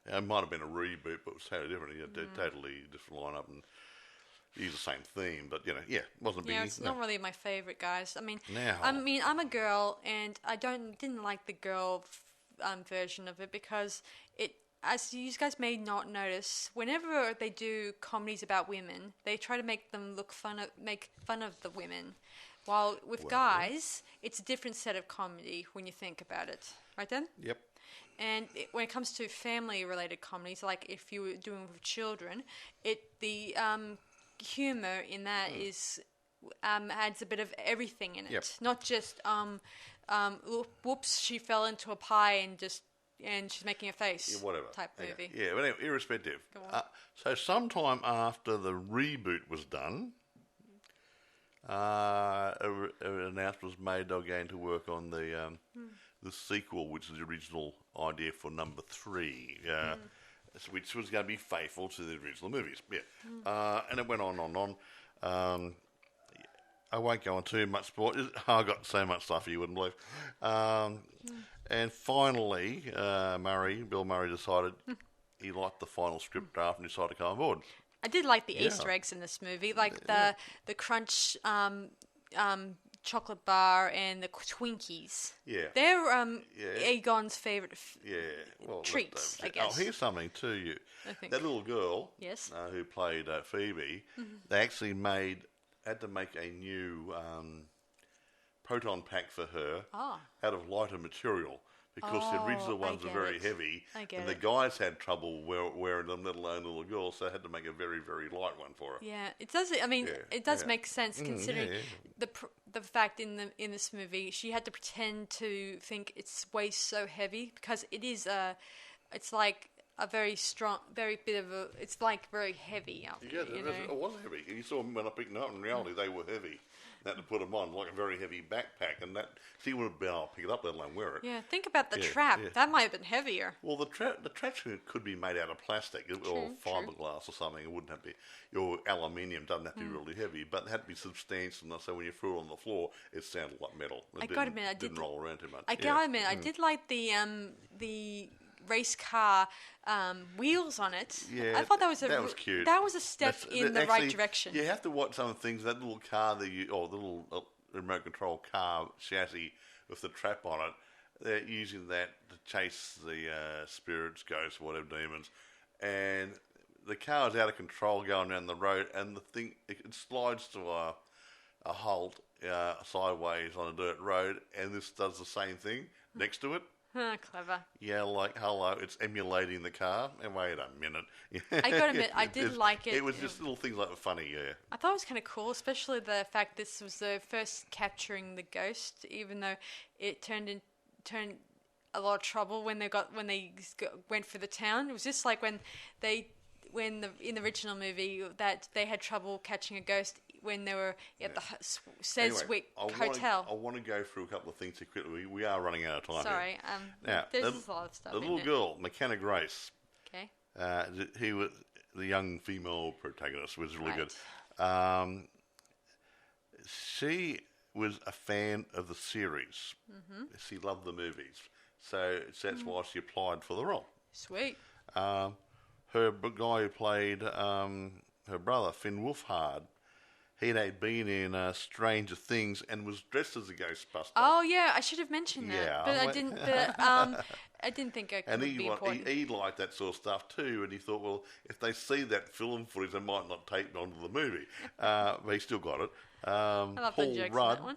It might have been a reboot, but it was totally different. Totally different lineup and use the same theme, but it wasn't big. Yeah, it's not really my favorite, guys. I mean, I'm a girl, and I didn't like the girl version of it because it, as you guys may not notice, whenever they do comedies about women, they try to make them make fun of the women. While with guys, it's a different set of comedy when you think about it, right then? Yep. And when it comes to family-related comedies, like if you were doing with children, the humor in that is adds a bit of everything in it, not just whoops, she fell into a pie and she's making a face, whatever type movie. Yeah, but anyway, irrespective. So sometime after the reboot was done, an announcement was made they were going to work on the sequel, which is the original idea for number 3, which was going to be faithful to the original movies. And it went on and on. I won't go on too much sport. I got so much stuff you wouldn't believe. And finally, Bill Murray decided he liked the final script draft and decided to come on board. I did like the Easter eggs in this movie, like the Crunch chocolate bar and the Twinkies. Yeah. They're Aegon's favourite treats, I guess. Oh, here's something to you. That little girl who played Phoebe, they actually had to make a new proton pack for her out of lighter material because the original ones were very heavy and the guys had trouble wearing them, let alone the little girl, so they had to make a very, very light one for her. Yeah, it does. I mean, it does make sense considering the fact in this movie she had to pretend to think it's way so heavy because it is it's like a very strong, it's like very heavy. It was heavy. You saw them when I picked them up. In reality, they were heavy. had to put them on like a very heavy backpack, and that she wouldn't be able to pick it up, let alone wear it. Yeah, think about the trap. Yeah. That might have been heavier. Well, the trap could be made out of plastic or fiberglass or something. It wouldn't have to be. Your aluminium doesn't have to be really heavy, but it had to be substantial enough so when you threw it on the floor, it sounded like metal. I gotta admit, I didn't roll around too much. I gotta admit, I did like the race car wheels on it. Yeah, I thought that was cute. That was a step in the right direction. You have to watch some things. That little car the little remote control car chassis with the trap on it. They're using that to chase the spirits, ghosts, whatever demons, and the car is out of control going down the road, and the thing it slides to a halt sideways on a dirt road, and this does the same thing next to it. Clever. Yeah, like, hello, it's emulating the car. And wait a minute. I gotta admit, I did like it. It was just little things like funny, yeah. I thought it was kind of cool, especially the fact this was the first capturing the ghost, even though it turned a lot of trouble when they went for the town. It was just like in the original movie that they had trouble catching a ghost when they were at the Sedgwick Hotel. I want to go through a couple of things here quickly. We are running out of time. Sorry. Now, there's a lot of stuff. The little girl, McKenna Grace. Okay. He was the young female protagonist. Was really good. She was a fan of the series. Mm-hmm. She loved the movies, so that's why she applied for the role. Sweet. Her guy who played her brother, Finn Wolfhard, he had been in Stranger Things and was dressed as a Ghostbuster. Oh yeah, I should have mentioned that, but I didn't. I didn't think it could be important. He liked that sort of stuff too, and he thought, well, if they see that film footage, they might not take it onto the movie. But he still got it. I love Paul the jokes Rudd, in that one.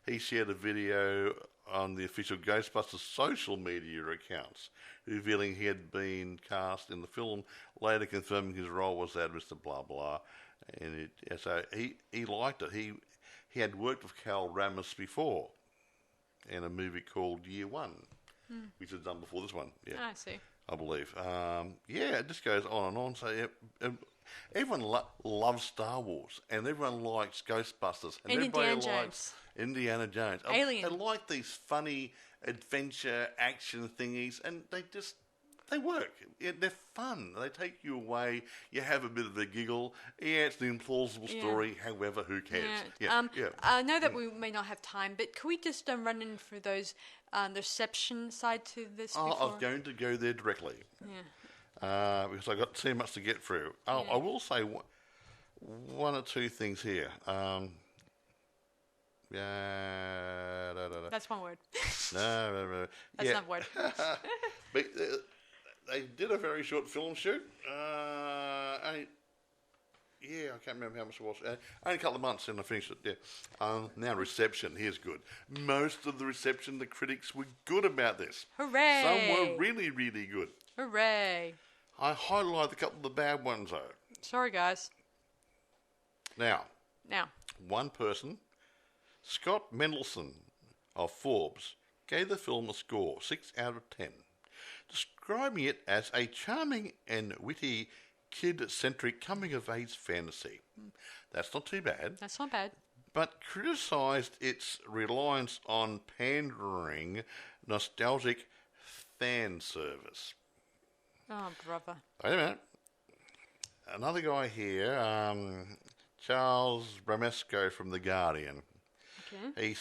he shared a video on the official Ghostbusters social media accounts, revealing he had been cast in the film, later confirming his role was that Mr. Blah Blah. And so he liked it. He had worked with Carl Ramis before in a movie called Year One, which was done before this one. Yeah, I see. I believe. It just goes on and on. So everyone loves Star Wars, and everyone likes Ghostbusters, and everybody likes Indiana Jones. Alien. They like these funny adventure action thingies, and they work. They're fun. They take you away. You have a bit of a giggle. Yeah, it's an implausible story. However, who cares? Yeah. I know that we may not have time, but could we just run in for those the reception side to this? I was going to go there directly. Yeah. Because I got too much to get through. I will say one or two things here. That's one word. No. That's not a word. But they did a very short film shoot. I can't remember how much it was. Only a couple of months and I finished it, yeah. Now, reception. Here's good. Most of the reception, the critics were good about this. Hooray! Some were really, really good. Hooray! I highlighted a couple of the bad ones, though. Sorry, guys. Now. One person, Scott Mendelson of Forbes, gave the film a score, 6 out of 10. Describing it as a charming and witty, kid-centric coming-of-age fantasy. That's not too bad. That's not bad. But criticised its reliance on pandering, nostalgic fan service. Oh, brother. Wait a minute. Another guy here, Charles Bramesco from The Guardian. Okay.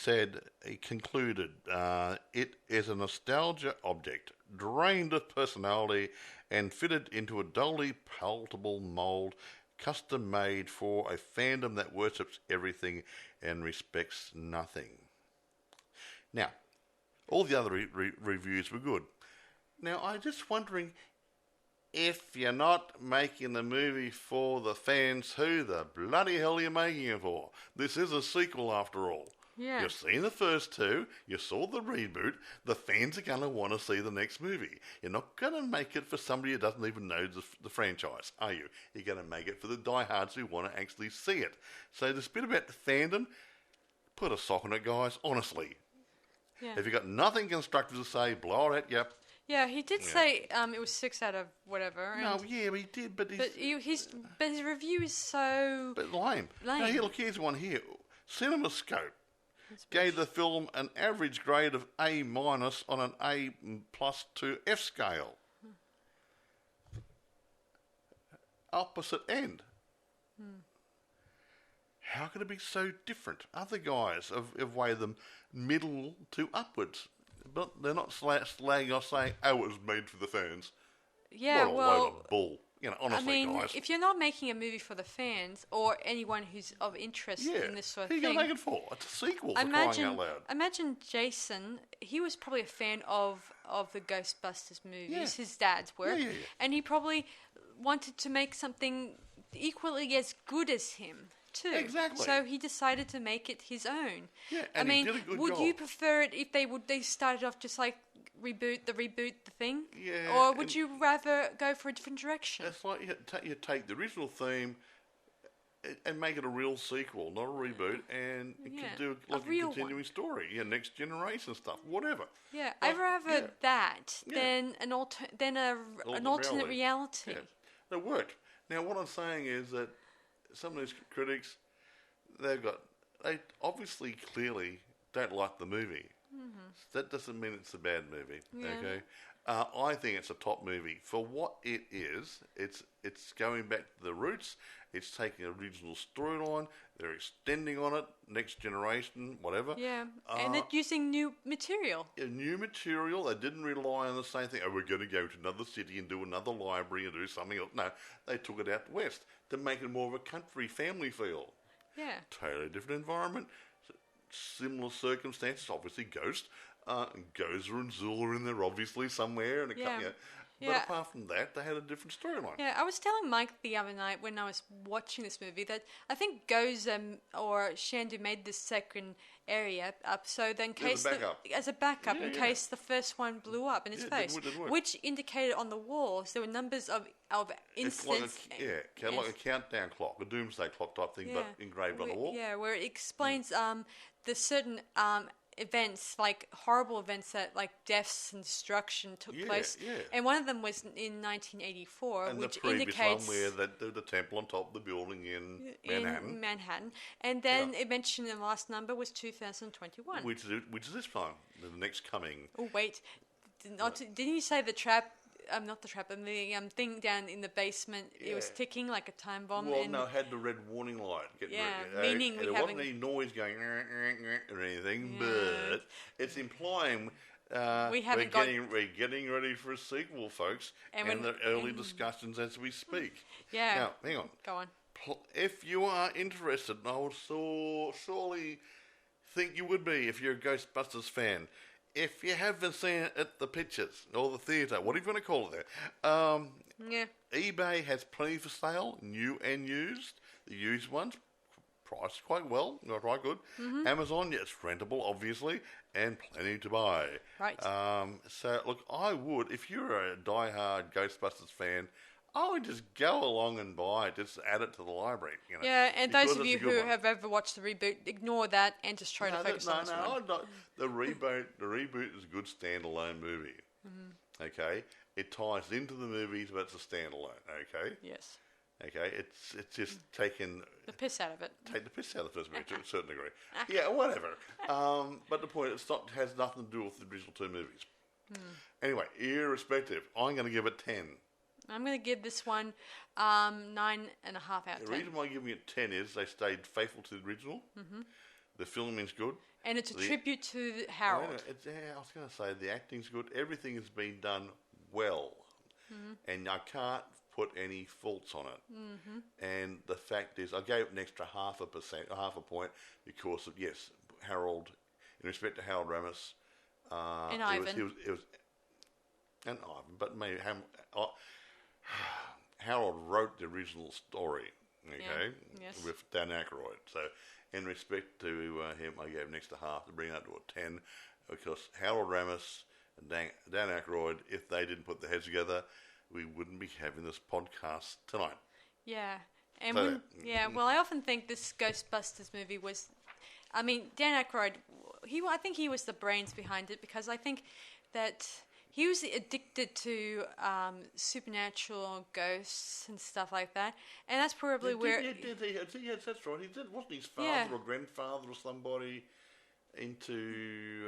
He concluded, it is a nostalgia object, drained of personality and fitted into a dully palatable mould, custom made for a fandom that worships everything and respects nothing. Now, all the other reviews were good. Now, I'm just wondering, if you're not making the movie for the fans, who the bloody hell are you making it for? This is a sequel after all. Yeah. You've seen the first two, you saw the reboot, the fans are going to want to see the next movie. You're not going to make it for somebody who doesn't even know the franchise, are you? You're going to make it for the diehards who want to actually see it. So this bit about the fandom, put a sock on it, guys, honestly. Yeah. If you've got nothing constructive to say, blow it, yep. Yeah, he did say it was 6 out of whatever. No, yeah, he did, but his review is so... But lame. Now, look, here's one here. CinemaScope gave the film an average grade of A- on an A+ to F scale. Opposite end. How can it be so different? Other guys have weighed them middle to upwards, but they're not slagging off saying, "Oh, it was made for the fans." Yeah, what a load of bull. Honestly, guys. If you're not making a movie for the fans or anyone who's of interest in this sort of thing, who are you going to make it for? It's a sequel, for crying out loud. Imagine Jason, he was probably a fan of the Ghostbusters movies, Yeah. his dad's work, Yeah. and he probably wanted to make something equally as good as him, too. Exactly. So he decided to make it his own. Yeah, and he did a good would job. you prefer it if they started off just like reboot the thing? Yeah. Or would you rather go for a different direction? It's like you take the original theme and make it a real sequel, not a reboot, and you can do like a continuing story. Yeah, next generation stuff, whatever. Yeah, I'd rather that than an alternate reality. Yeah, it worked. Now, what I'm saying is that some of these critics, they obviously clearly don't like the movie. That doesn't mean it's a bad movie. Yeah. Okay, I think it's a top movie for what it is. It's going back to the roots. It's taking an original storyline. They're extending on it, next generation, whatever. Yeah, and they're using new material. New material. They didn't rely on the same thing. Oh, we're going to go to another city and do another library and do something else. No, they took it out west to make it more of a country family feel. Yeah. Totally different environment. Similar circumstances, obviously Ghost. Gozer and Zool are in there, obviously, somewhere. And But apart from that, they had a different storyline. Yeah, I was telling Mike the other night when I was watching this movie that I think Gozer or Shandu made this second area up so then as a backup in case the first one blew up in his face, which indicated on the walls there were numbers of incidents. It's like a countdown clock, a doomsday clock type thing, but engraved on the wall. Yeah, where it explains the certain events, like horrible events that like deaths and destruction took place. Yeah. And one of them was in 1984, and which the previous indicates one where the temple on top of the building in Manhattan. And then it mentioned in the last number was 2021. Which is this time, the next coming. Oh wait, didn't you say the trap? Not the trap, and the thing down in the basement. It was ticking like a time bomb. Well, no, it had the red warning light. Meaning there wasn't any noise going or anything, but it's implying we're getting ready for a sequel, folks, and the early discussions as we speak. Yeah. Now, hang on. Go on. If you are interested, and I would surely think you would be if you're a Ghostbusters fan. If you haven't seen it at the pictures or the theatre, whatever you want to call it there, eBay has plenty for sale, new and used. The used ones priced quite well, not quite good. Mm-hmm. Amazon, it's rentable, obviously, and plenty to buy. Right. So, look, I would, if you're a die-hard Ghostbusters fan, I would just go along and buy it, just add it to the library. Yeah, and those of you who have ever watched the reboot, ignore that and just try to focus on this one. No, the reboot is a good standalone movie. Mm-hmm. Okay, it ties into the movies, but it's a standalone. Okay. Yes. Okay, it's just taking the piss out of it. Take the piss out of the first movie to a certain degree. Yeah, whatever. But the point, has nothing to do with the original two movies. Anyway, irrespective, I'm going to give it 10. I'm going to give this one 9.5 out of 10. The reason why I'm giving it 10 is they stayed faithful to the original. Mm-hmm. The filming's good. And it's a tribute to Harold. I was going to say, the acting's good. Everything has been done well. Mm-hmm. And I can't put any faults on it. Mm-hmm. And the fact is, I gave it an extra half a point, because of, Harold, in respect to Harold Ramis. And Ivan. And Ivan, but maybe Harold wrote the original story, with Dan Aykroyd. So, in respect to him, I gave an extra half to bring it up to a 10, because Harold Ramis and Dan Aykroyd, if they didn't put their heads together, we wouldn't be having this podcast tonight. Yeah, and well, I often think this Ghostbusters movie was, Dan Aykroyd, I think he was the brains behind it, because I think that he was addicted to supernatural ghosts and stuff like that, and that's probably where. Yes, that's right. He did, wasn't his father or grandfather or somebody into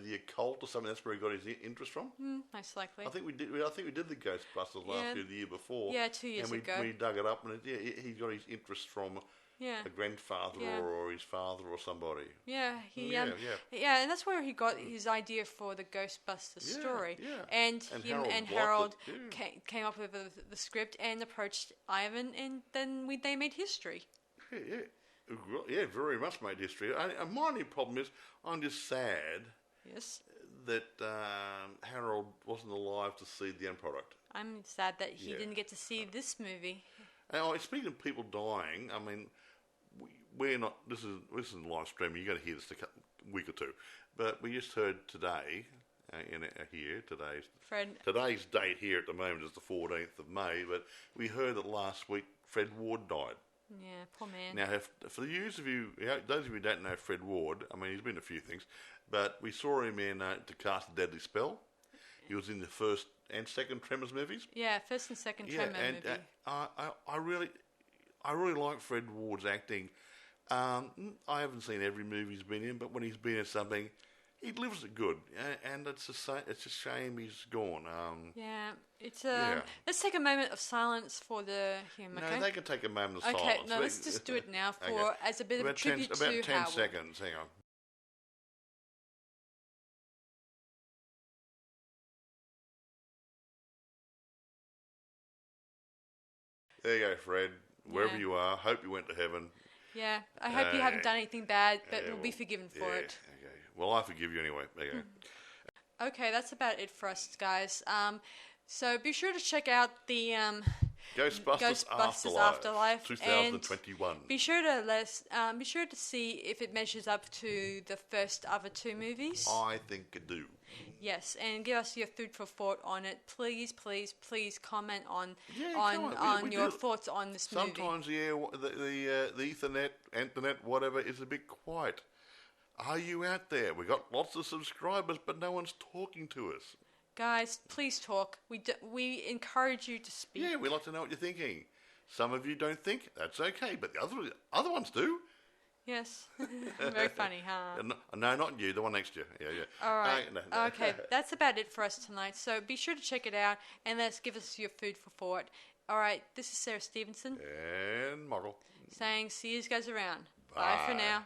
the occult or something? That's where he got his interest from. Most likely. I think we did the Ghostbusters last year, the year before. Yeah, 2 years ago. We dug it up, and he got his interest from a grandfather or his father or somebody. Yeah, and that's where he got his idea for the Ghostbusters story. Yeah. And him and Harold came up with the script and approached Ivan, and then they made history. Yeah, very much made history. And my only problem is, I'm just sad that Harold wasn't alive to see the end product. I'm sad that he didn't get to see this movie. And speaking of people dying, I mean, we're not. This is live streaming. You're going to hear this in a week or two. But we just heard today, today's date here at the moment is the 14th of May. But we heard that last week Fred Ward died. Yeah, poor man. Now, for those of you who don't know Fred Ward, I mean, he's been in a few things, but we saw him in To Cast a Deadly Spell. He was in the first and second Tremors movies. Yeah, first and second Tremor movie. I really like Fred Ward's acting. I haven't seen every movie he's been in, but when he's been in something, he delivers it good. And it's a shame he's gone. Let's take a moment of silence for him. Okay? No, they can take a moment of silence. Okay, no, let's just do it now as a bit of a tribute to Howard. About 10 seconds. Hang on. There you go, Fred. Wherever you are, hope you went to heaven. Yeah, I hope you haven't done anything bad, but we'll be forgiven for it. Okay. Well, I forgive you anyway. There you go. Okay, that's about it for us, guys. So be sure to check out the Ghostbusters Afterlife 2021. And be sure to see if it measures up to the first other two movies. I think it do. Yes, and give us your food for thought on it. Please comment on your thoughts on this movie. Sometimes, the Ethernet, Internet, whatever, is a bit quiet. Are you out there? We got lots of subscribers, but no one's talking to us. Guys, please talk. We encourage you to speak. Yeah, we like to know what you're thinking. Some of you don't think. That's okay, but the other ones do. Yes. Very funny, huh? No, not you. The one next to you. Yeah. All right. Okay, that's about it for us tonight. So be sure to check it out and give us your food for thought. All right, this is Sarah Stephenson. And Model. Saying, see you guys around. Bye for now.